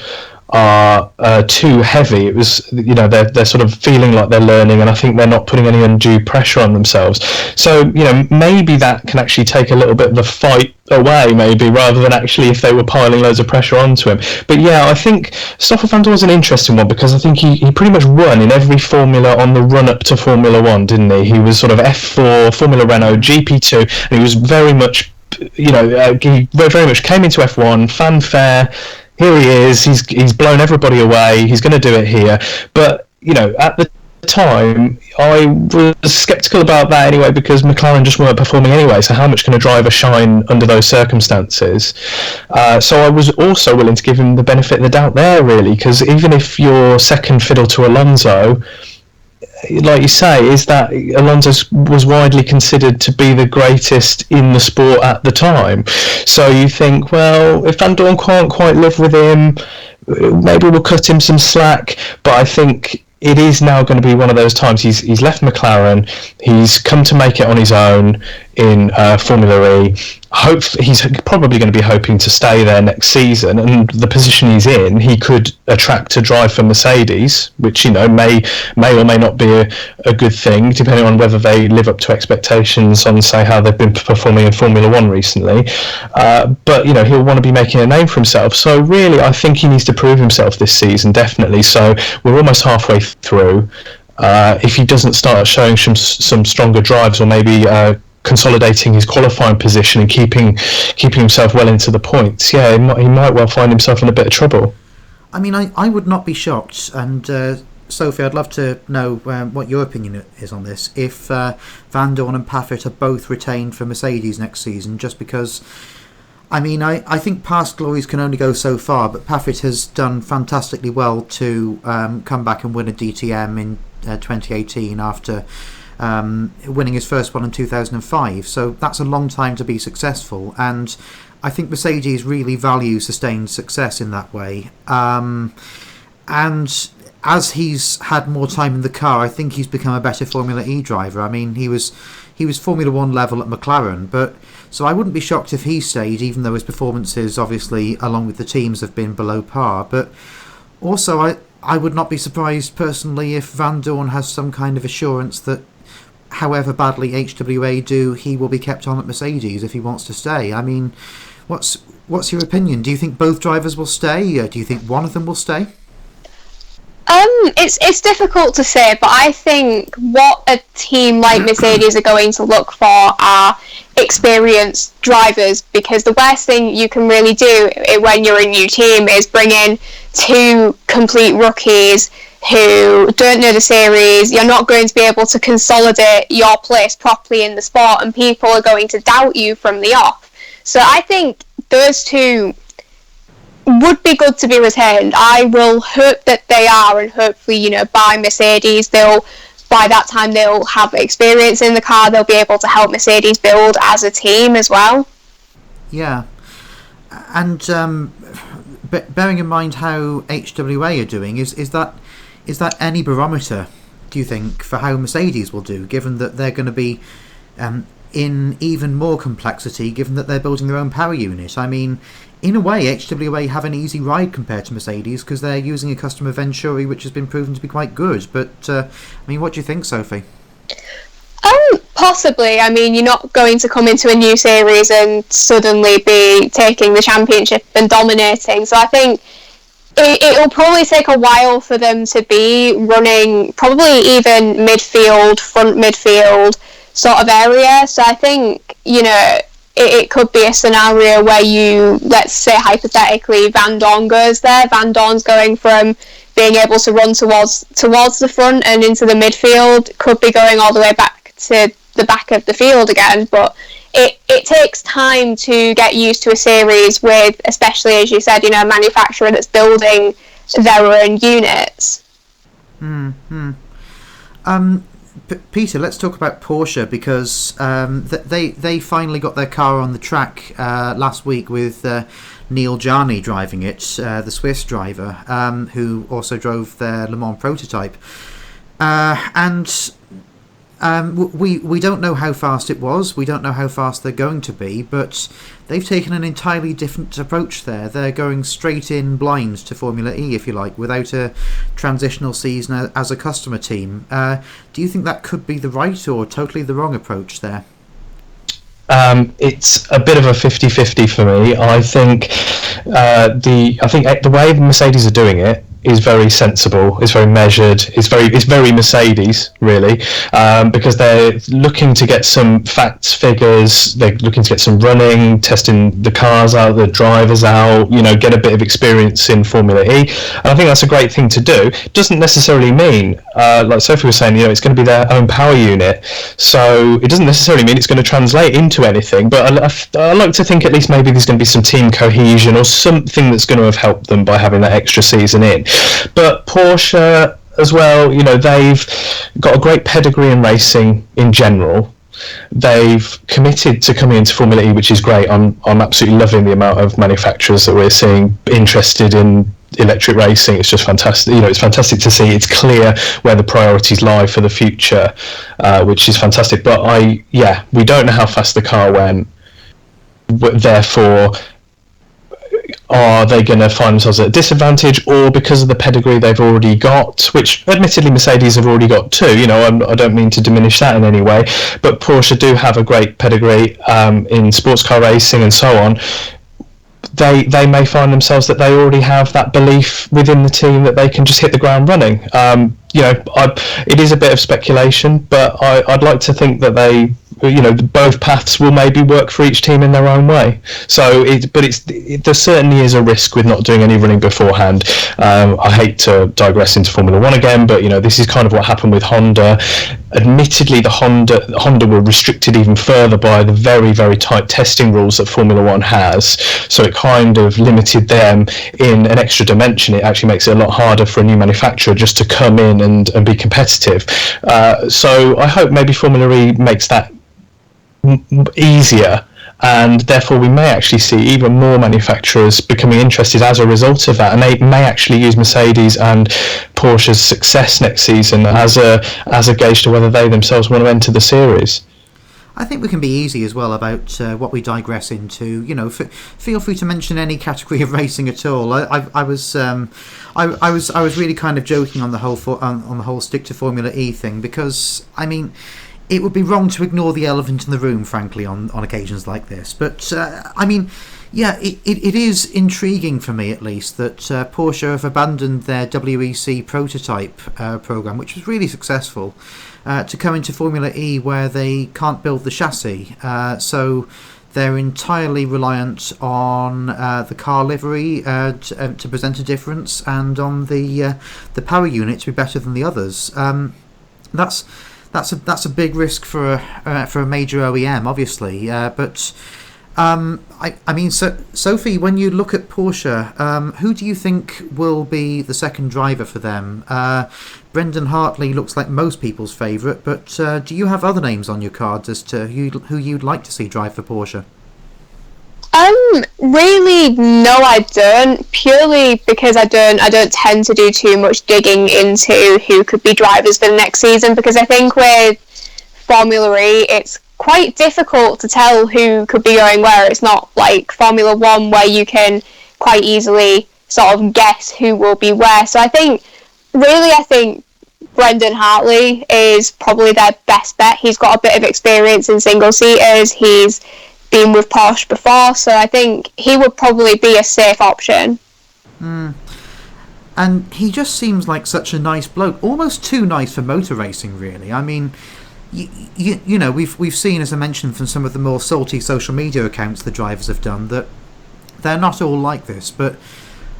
are too heavy. It was, they're sort of feeling like they're learning, and I think they're not putting any undue pressure on themselves. So, maybe that can actually take a little bit of the fight away, maybe, rather than actually if they were piling loads of pressure onto him. But yeah, I think Stoffel Vandoorne is an interesting one, because I think he pretty much won in every formula on the run up to Formula 1, didn't he? He was sort of F4, Formula Renault, GP2, and he was very much, he very much came into F1, fanfare. Here he is. He's blown everybody away. He's going to do it here. But at the time, I was sceptical about that anyway, because McLaren just weren't performing anyway. So how much can a driver shine under those circumstances? So I was also willing to give him the benefit of the doubt there, really, because even if you're second fiddle to Alonso, like you say, is that Alonso was widely considered to be the greatest in the sport at the time. So you think, well, if Vandoorne can't quite live with him, maybe we'll cut him some slack. But I think it is now going to be one of those times. He's left McLaren. He's come to make it on his own in Formula E. He's probably going to be hoping to stay there next season, and the position he's in, he could attract a drive for Mercedes, which may or may not be a good thing, depending on whether they live up to expectations on, say, how they've been performing in Formula 1 recently. But he'll want to be making a name for himself. So really, I think he needs to prove himself this season, definitely. So we're almost halfway through. If he doesn't start showing some stronger drives, or maybe consolidating his qualifying position and keeping himself well into the points, he might well find himself in a bit of trouble. I mean, I would not be shocked, and Sophie, I'd love to know what your opinion is on this, if Vandoorne and Paffett are both retained for Mercedes next season, just because, I mean, I think past glories can only go so far, but Paffett has done fantastically well to come back and win a DTM in 2018 after winning his first one in 2005. So that's a long time to be successful, and I think Mercedes really value sustained success in that way. And as he's had more time in the car, I think he's become a better Formula E driver. I mean, he was Formula 1 level at McLaren, but so I wouldn't be shocked if he stayed, even though his performances, obviously, along with the teams, have been below par. But also, I would not be surprised personally if Vandoorne has some kind of assurance that however badly HWA do, he will be kept on at Mercedes if he wants to stay. I mean, what's your opinion? Do you think both drivers will stay? Do you think one of them will stay? It's difficult to say, but I think what a team like Mercedes are going to look for are experienced drivers, because the worst thing you can really do when you're a new team is bring in two complete rookies who don't know the series. You're not going to be able to consolidate your place properly in the sport, and people are going to doubt you from the off. So I think those two would be good to be retained. I will hope that they are, and hopefully, by Mercedes, by that time they'll have experience in the car. They'll be able to help Mercedes build as a team as well. Yeah, and bearing in mind how HWA are doing, is that any barometer, do you think, for how Mercedes will do, given that they're going to be in even more complexity, given that they're building their own power unit? I mean, in a way, HWA have an easy ride compared to Mercedes because they're using a customer Venturi which has been proven to be quite good. But, what do you think, Sophie? Possibly. I mean, you're not going to come into a new series and suddenly be taking the championship and dominating. So I think it will probably take a while for them to be running probably even midfield, front midfield sort of area. So I think, it could be a scenario where let's say hypothetically, Vandoorne goes there. Vandoorne's going from being able to run towards the front and into the midfield, could be going all the way back to the back of the field again. But it takes time to get used to a series with, especially as you said, a manufacturer that's building their own units. Peter, let's talk about Porsche, because they finally got their car on the track last week with Neil Jarny driving it, the Swiss driver, who also drove their Le Mans prototype. We don't know how fast it was. We don't know how fast they're going to be, but they've taken an entirely different approach there. They're going straight in blind to Formula E, if you like, without a transitional season as a customer team. Do you think that could be the right or totally the wrong approach there? It's a bit of a 50-50 for me. I think the way Mercedes are doing it is very sensible. It's very measured. It's very Mercedes, really, because they're looking to get some facts, figures. They're looking to get some running, testing the cars out, the drivers out. Get a bit of experience in Formula E. And I think that's a great thing to do. Doesn't necessarily mean, like Sophie was saying, it's going to be their own power unit. So it doesn't necessarily mean it's going to translate into anything. But I like to think at least maybe there's going to be some team cohesion or something that's going to have helped them by having that extra season in. But Porsche as well, they've got a great pedigree in racing in general. They've committed to coming into Formula E, which is great. I'm absolutely loving the amount of manufacturers that we're seeing interested in electric racing. It's just fantastic. It's fantastic to see. It's clear where the priorities lie for the future, which is fantastic. But we don't know how fast the car went. Therefore, are they going to find themselves at a disadvantage, or because of the pedigree they've already got, which admittedly Mercedes have already got too, I don't mean to diminish that in any way, but Porsche do have a great pedigree in sports car racing and so on. They may find themselves that they already have that belief within the team that they can just hit the ground running. It is a bit of speculation, but I'd like to think that both paths will maybe work for each team in their own way. So, there certainly is a risk with not doing any running beforehand. I hate to digress into Formula One again, but this is kind of what happened with Honda. Admittedly, Honda were restricted even further by the very, very tight testing rules that Formula One has. So it kind of limited them in an extra dimension. It actually makes it a lot harder for a new manufacturer just to come in and be competitive. So I hope maybe Formula E makes that easier, and therefore we may actually see even more manufacturers becoming interested as a result of that, and they may actually use Mercedes and Porsche's success next season as a gauge to whether they themselves want to enter the series. I think we can be easy as well about what we digress into. Feel free to mention any category of racing at all. I was really kind of joking on the whole stick to Formula E thing, because it would be wrong to ignore the elephant in the room, frankly, on occasions like this. But Yeah, it is intriguing for me, at least, that Porsche have abandoned their WEC prototype program, which was really successful, to come into Formula E where they can't build the chassis. So they're entirely reliant on the car livery to present a difference, and on the power unit to be better than the others. That's a big risk for a major OEM, obviously, but. I mean, so, Sophie, when you look at Porsche, who do you think will be the second driver for them? Brendan Hartley looks like most people's favourite, but do you have other names on your cards as to who you'd like to see drive for Porsche? Really, no, I don't. Purely because I don't tend to do too much digging into who could be drivers for the next season, because I think with Formula E, it's quite difficult to tell who could be going where. It's not like Formula 1 where you can quite easily sort of guess who will be where. So I think Brendan Hartley is probably their best bet. He's got a bit of experience in single-seaters. He's been with Porsche before, so I think he would probably be a safe option. And he just seems like such a nice bloke, almost too nice for motor racing, really. I mean, you know, we've seen, as I mentioned, from some of the more salty social media accounts the drivers have done, that they're not all like this. But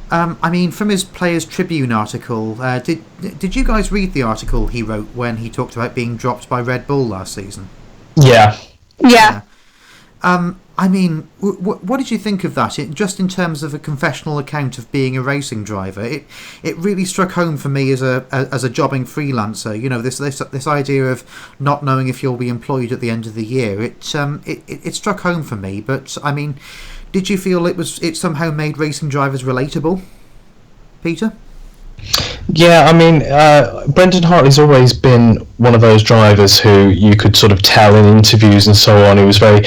I mean, from his Players Tribune article, did you guys read the article he wrote when he talked about being dropped by Red Bull last season? Yeah. I mean, what did you think of that? Just in terms of a confessional account of being a racing driver, it really struck home for me as a jobbing freelancer. You know, this idea of not knowing if you'll be employed at the end of the year. It struck home for me. But I mean, did you feel it somehow made racing drivers relatable, Peter? Yeah, I mean, Brendan Hartley's always been one of those drivers who you could sort of tell in interviews and so on. He was very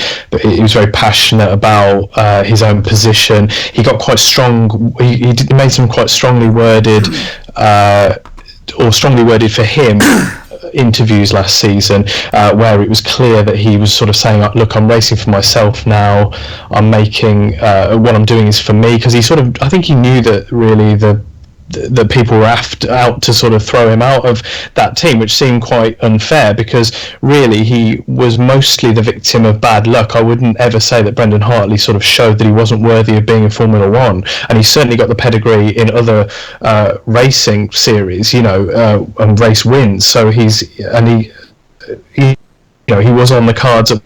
passionate about his own position. He got quite strong. He made some quite strongly worded, or strongly worded for him, interviews last season, where it was clear that he was sort of saying, look, I'm racing for myself now. I'm making what I'm doing is for me, because I think he knew that really that people were out to sort of throw him out of that team, which seemed quite unfair, because really he was mostly the victim of bad luck. I wouldn't ever say that Brendan Hartley sort of showed that he wasn't worthy of being in Formula 1, and he's certainly got the pedigree in other racing series, and race wins. So he was on the cards at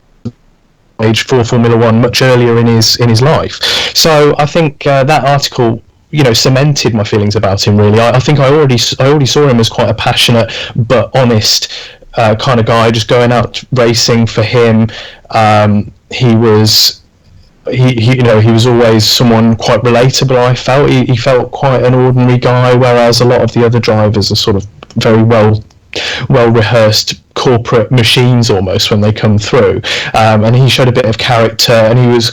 age for Formula 1 much earlier in his life. So I think that article cemented my feelings about him, really. I think I already saw him as quite a passionate but honest kind of guy, just going out racing for him. He was always someone quite relatable. I felt he felt quite an ordinary guy, whereas a lot of the other drivers are sort of very well rehearsed corporate machines almost when they come through, and he showed a bit of character, and he was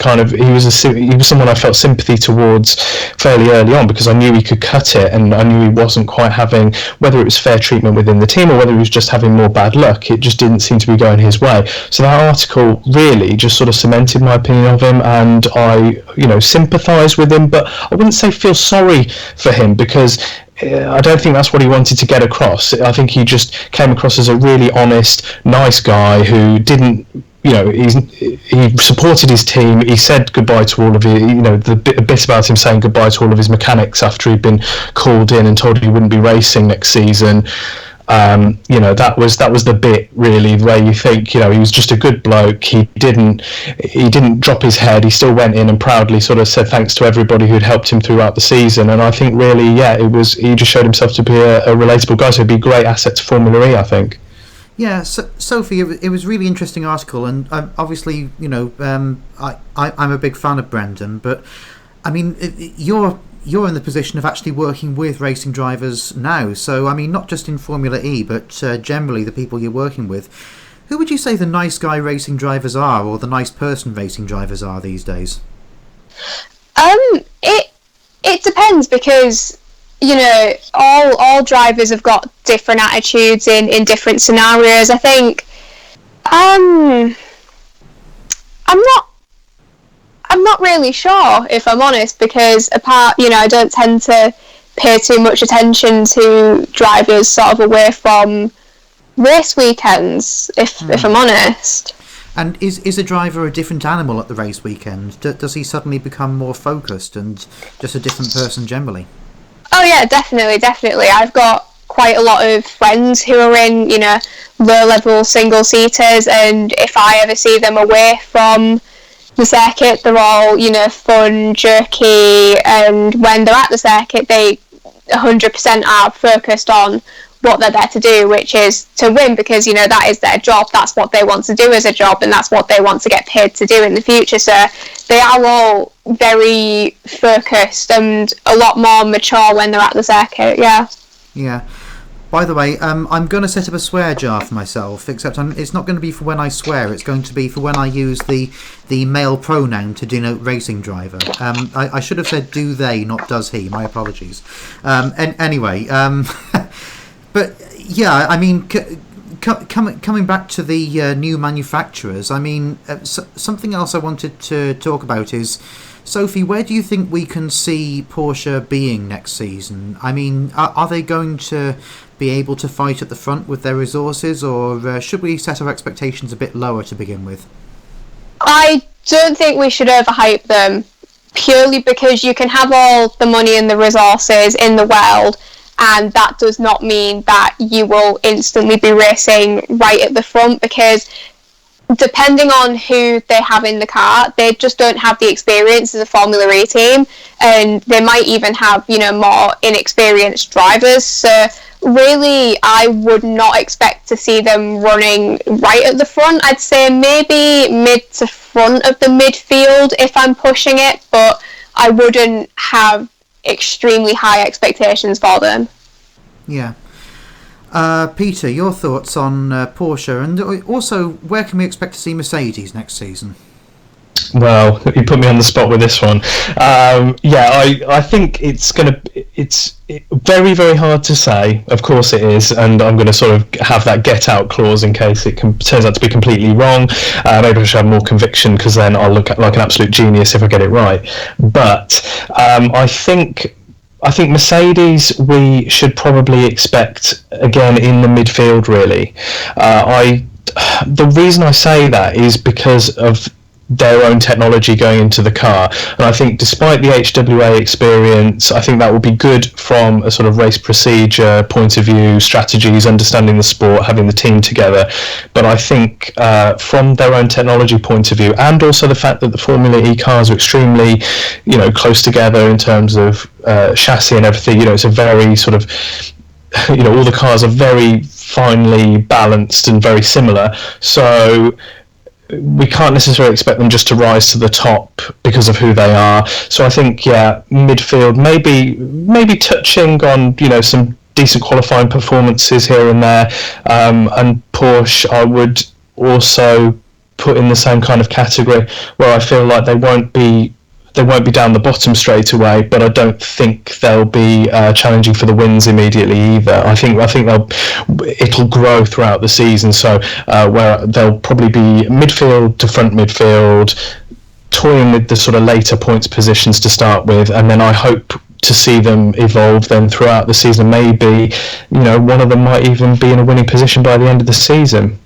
someone I felt sympathy towards fairly early on, because I knew he could cut it, and I knew he wasn't quite having, whether it was fair treatment within the team or whether he was just having more bad luck, it just didn't seem to be going his way. So that article really just sort of cemented my opinion of him, and I sympathise with him, but I wouldn't say feel sorry for him, because I don't think that's what he wanted to get across. I think he just came across as a really honest, nice guy who didn't, he supported his team. He said goodbye to all of his, a bit about him saying goodbye to all of his mechanics after he'd been called in and told he wouldn't be racing next season. That was the bit really where you think, he was just a good bloke. He didn't drop his head. He still went in and proudly sort of said thanks to everybody who'd helped him throughout the season. And I think really, he just showed himself to be a relatable guy. So he'd be a great asset to Formula E, I think. Yeah, so, Sophie, it was a really interesting article, and obviously, I'm a big fan of Brendan, but I mean, you're in the position of actually working with racing drivers now. So, I mean, not just in Formula E, but generally the people you're working with. Who would you say the nice guy racing drivers are, or the nice person racing drivers are these days? It depends, because all drivers have got different attitudes in different scenarios. I think I'm I'm not really sure, if I'm honest, because I don't tend to pay too much attention to drivers sort of away from race weekends, if I'm honest. And is a driver a different animal at the race weekend? Does he suddenly become more focused and just a different person generally? Oh yeah, definitely. I've got quite a lot of friends who are in, low-level single-seaters, and if I ever see them away from the circuit, they're all, fun, jerky, and when they're at the circuit, they 100% are focused on what they're there to do, which is to win, because that is their job, that's what they want to do as a job, and that's what they want to get paid to do in the future. So they are all very focused and a lot more mature when they're at the circuit. Yeah. By the way, I'm going to set up a swear jar for myself, except it's not going to be for when I swear, it's going to be for when I use the male pronoun to denote racing driver. I should have said do they, not does he. My apologies. Anyway, but yeah, I mean, coming back to the new manufacturers, I mean, something else I wanted to talk about is, Sophie, where do you think we can see Porsche being next season? I mean, are they going to be able to fight at the front with their resources, or should we set our expectations a bit lower to begin with? I don't think we should overhype them, purely because you can have all the money and the resources in the world, and that does not mean that you will instantly be racing right at the front, because depending on who they have in the car, they just don't have the experience as a Formula E team, and they might even have, more inexperienced drivers. So really, I would not expect to see them running right at the front. I'd say maybe mid to front of the midfield if I'm pushing it, but I wouldn't have extremely high expectations for them. Yeah. Peter, your thoughts on Porsche, and also where can we expect to see Mercedes next season? Well, you put me on the spot with this one. I think it's very, very hard to say. Of course it is, and I'm going to sort of have that get out clause in case it turns out to be completely wrong. Maybe I should have more conviction, because then I'll look like an absolute genius if I get it right. But I think Mercedes we should probably expect again in the midfield, really. The reason I say that is because of their own technology going into the car, and I think despite the HWA experience, I think that will be good from a sort of race procedure point of view, strategies, understanding the sport, having the team together. But I think from their own technology point of view, and also the fact that the Formula E cars are extremely close together in terms of chassis and everything, it's a very sort of all the cars are very finely balanced and very similar, so we can't necessarily expect them just to rise to the top because of who they are. So I think, midfield, maybe touching on, some decent qualifying performances here and there. And Porsche, I would also put in the same kind of category, where I feel like they won't be down the bottom straight away, but I don't think they'll be challenging for the wins immediately either. I think it'll grow throughout the season, so where they'll probably be midfield to front midfield, toying with the sort of later points positions to start with, and then I hope to see them evolve then throughout the season. Maybe one of them might even be in a winning position by the end of the season.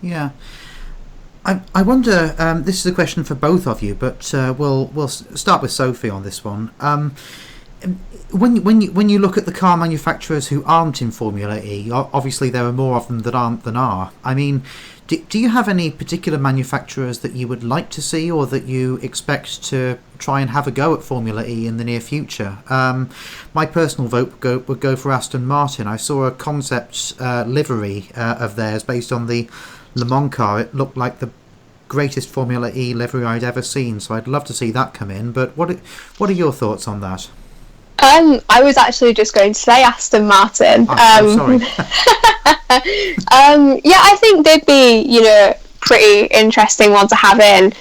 Yeah. I wonder, this is a question for both of you, but we'll start with Sophie on this one. When you look at the car manufacturers who aren't in Formula E, obviously there are more of them that aren't than are. I mean, do you have any particular manufacturers that you would like to see, or that you expect to try and have a go at Formula E in the near future? My personal vote would go for Aston Martin. I saw a concept livery of theirs based on the Le Mans car. It looked like the greatest Formula E livery I'd ever seen, so I'd love to see that come in. But what are your thoughts on that? I was actually just going to say Aston Martin. Sorry. I think they'd be, pretty interesting one to have in.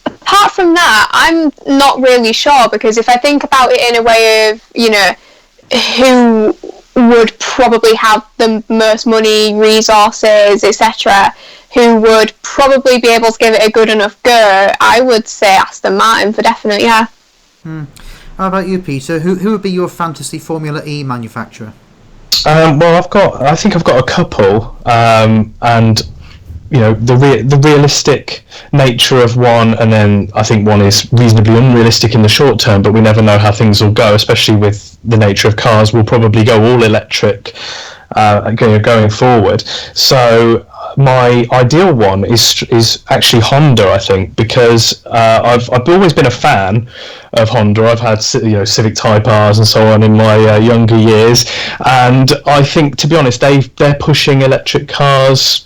Apart from that, I'm not really sure, because if I think about it in a way of, who would probably have the most money, resources, etc., who would probably be able to give it a good enough go, I would say Aston Martin for definite, yeah. How about you, Peter? Who would be your fantasy Formula E manufacturer? Well, I think I've got a couple, and the realistic nature of one, and then I think one is reasonably unrealistic in the short term, but we never know how things will go, especially with the nature of cars. We'll probably go all electric going forward. So my ideal one is actually Honda, I think, because I've always been a fan of Honda. I've had Civic Type R's and so on in my younger years, and I think, to be honest, they're pushing electric cars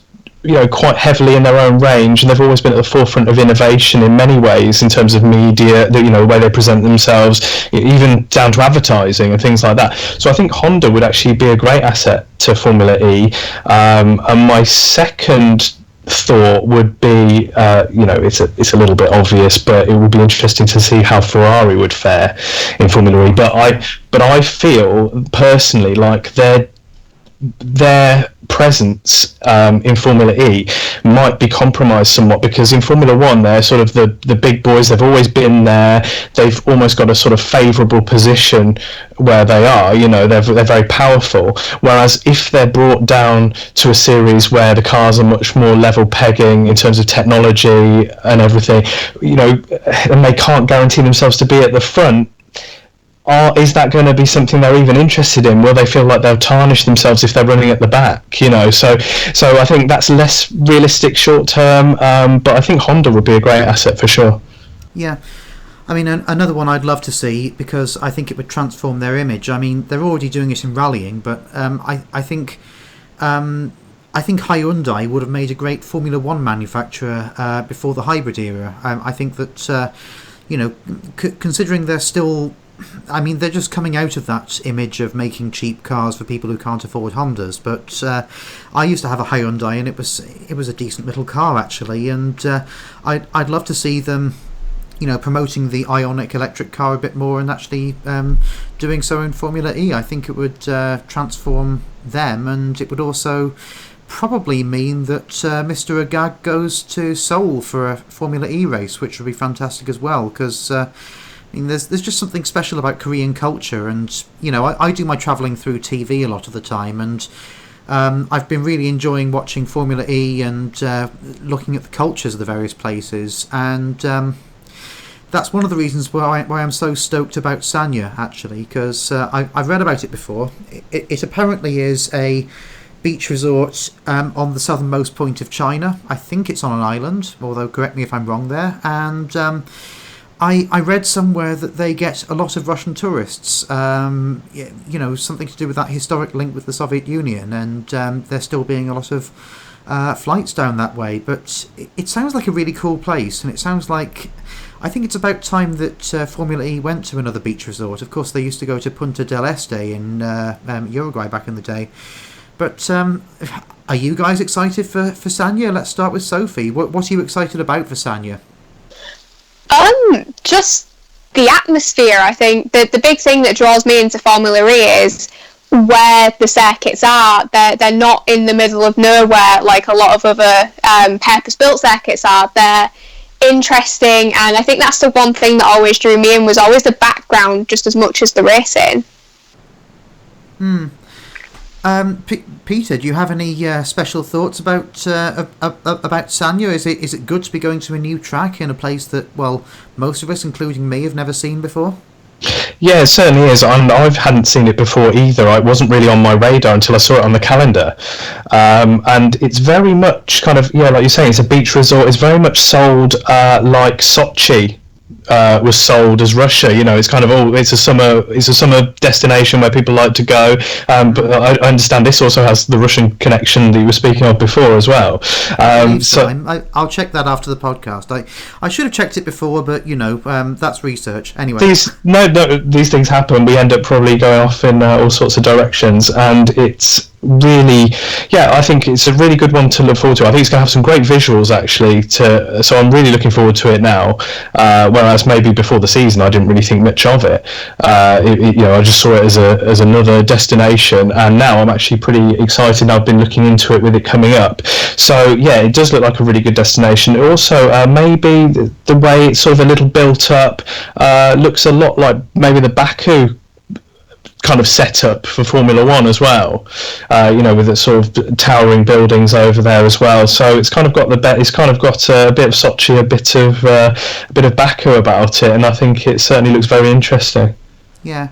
quite heavily in their own range, and they've always been at the forefront of innovation in many ways in terms of media, the way they present themselves, even down to advertising and things like that. So I think Honda would actually be a great asset to Formula E. And my second thought would be, it's a little bit obvious, but it would be interesting to see how Ferrari would fare in Formula E. But I feel personally like their presence in Formula E might be compromised somewhat, because in Formula 1 they're sort of the big boys. They've always been there. They've almost got a sort of favourable position where they are. They're very powerful. Whereas if they're brought down to a series where the cars are much more level pegging in terms of technology and everything, and they can't guarantee themselves to be at the front, is that going to be something they're even interested in? Will they feel like they'll tarnish themselves if they're running at the back? So I think that's less realistic short term, but I think Honda would be a great asset for sure. Yeah, I mean, another one I'd love to see, because I think it would transform their image. I mean, they're already doing it in rallying, but I think Hyundai would have made a great Formula 1 manufacturer before the hybrid era. I think that considering they're still, I mean, they're just coming out of that image of making cheap cars for people who can't afford Hondas. But I used to have a Hyundai, and it was a decent little car actually. And I'd love to see them, promoting the Ioniq electric car a bit more, and actually doing so in Formula E. I think it would transform them, and it would also probably mean that Mr. Agag goes to Seoul for a Formula E race, which would be fantastic as well, because there's just something special about Korean culture, and I do my travelling through TV a lot of the time, and I've been really enjoying watching Formula E and looking at the cultures of the various places, and that's one of the reasons why I'm so stoked about Sanya, actually, because I've read about it before. It apparently is a beach resort on the southernmost point of China. I think it's on an island, although correct me if I'm wrong there, and I read somewhere that they get a lot of Russian tourists, something to do with that historic link with the Soviet Union, and there still being a lot of flights down that way. But it sounds like a really cool place, and it sounds like, I think it's about time that Formula E went to another beach resort. Of course, they used to go to Punta del Este in Uruguay back in the day. But are you guys excited for Sanya? Let's start with Sophie. What are you excited about for Sanya? Just the atmosphere. I think the big thing that draws me into Formula E is where the circuits are. They're not in the middle of nowhere like a lot of other purpose-built circuits are. They're interesting, and I think that's the one thing that always drew me in, was always the background just as much as the racing. Peter, do you have any special thoughts about Sanya? Is it good to be going to a new track in a place that, well, most of us, including me, have never seen before? Yeah, it certainly is. I hadn't seen it before either. It wasn't really on my radar until I saw it on the calendar. And it's very much kind of, like you're saying, it's a beach resort. It's very much sold like Sochi was sold as Russia. It's kind of it's a summer destination where people like to go. But I understand this also has the Russian connection that you were speaking of before as well. I'll check that after the podcast. I should have checked it before, but that's research anyway. These things happen. We end up probably going off in all sorts of directions, and it's really, I think it's a really good one to look forward to. I think it's going to have some great visuals actually, so I'm really looking forward to it now, whereas whereas maybe before the season I didn't really think much of it. I just saw it as another destination, and now I'm actually pretty excited. I've been looking into it with it coming up. So yeah, it does look like a really good destination. It also maybe the way it's sort of a little built up looks a lot like maybe the Baku kind of setup for Formula One as well, with the sort of towering buildings over there as well. So it's kind of got a bit of Sochi, a bit of Baku about it, and I think it certainly looks very interesting. Yeah,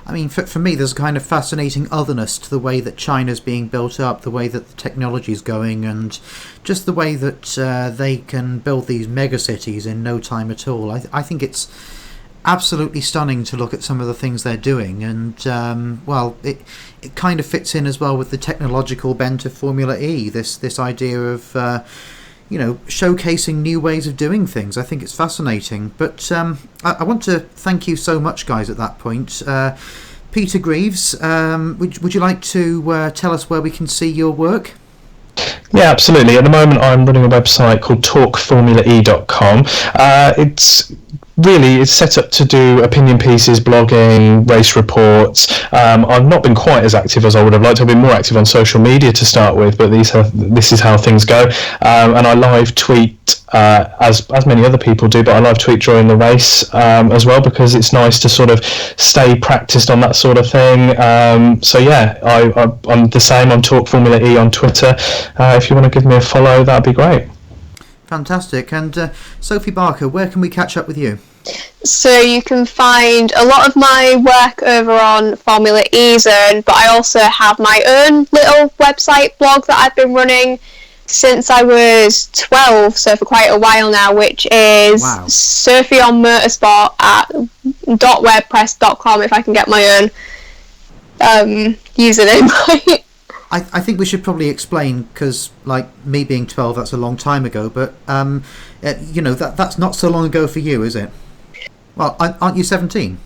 I mean, for me, there's a kind of fascinating otherness to the way that China's being built up, the way that the technology is going, and just the way that they can build these megacities in no time at all. I think it's absolutely stunning to look at some of the things they're doing, and it kind of fits in as well with the technological bent of Formula E. This idea of showcasing new ways of doing things. I think it's fascinating. But I want to thank you so much, guys. At that point, Peter Greaves, would you like to tell us where we can see your work? Yeah, absolutely. At the moment, I'm running a website called talkformulae.com. It's set up to do opinion pieces, blogging, race reports. I've not been quite as active as I would have liked. I've been more active on social media to start with, but this is how things go. And I live tweet as many other people do, but I live tweet during the race as well, because it's nice to sort of stay practiced on that sort of thing. So yeah, I'm the same on Talk Formula E on Twitter. If you want to give me a follow, that'd be great. Fantastic. And Sophie Barker, where can we catch up with you? So you can find a lot of my work over on Formula E Zone, but I also have my own little website blog that I've been running since I was 12, so for quite a while now, which is Sophie on Motorsport at .wordpress.com, if I can get my own username right. I think we should probably explain, because like me being 12, that's a long time ago, but that's not so long ago for you, is it? Well, aren't you 17?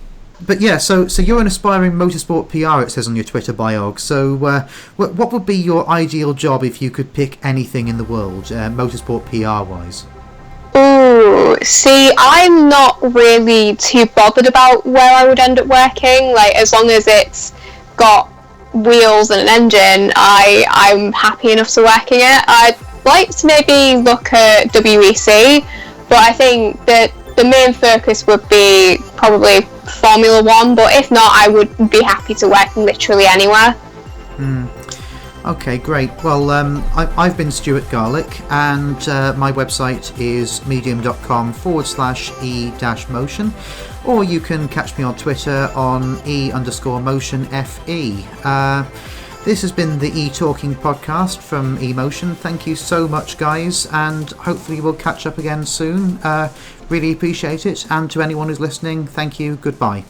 But yeah, so you're an aspiring motorsport PR, it says on your Twitter bio. So what would be your ideal job if you could pick anything in the world, motorsport PR wise? Ooh, see, I'm not really too bothered about where I would end up working. Like, as long as it's got wheels and an engine, I'm happy enough to work in it. I'd like to maybe look at WEC, but I think that the main focus would be probably Formula One, but if not, I would be happy to work literally anywhere. Okay, great. Well, I've been Stuart Garlick, and my website is medium.com/e-motion, or you can catch me on Twitter on e_motionfe. This has been the E-Talking podcast from eMotion. Thank you so much, guys, and hopefully we'll catch up again soon. Really appreciate it, and to anyone who's listening, thank you. Goodbye.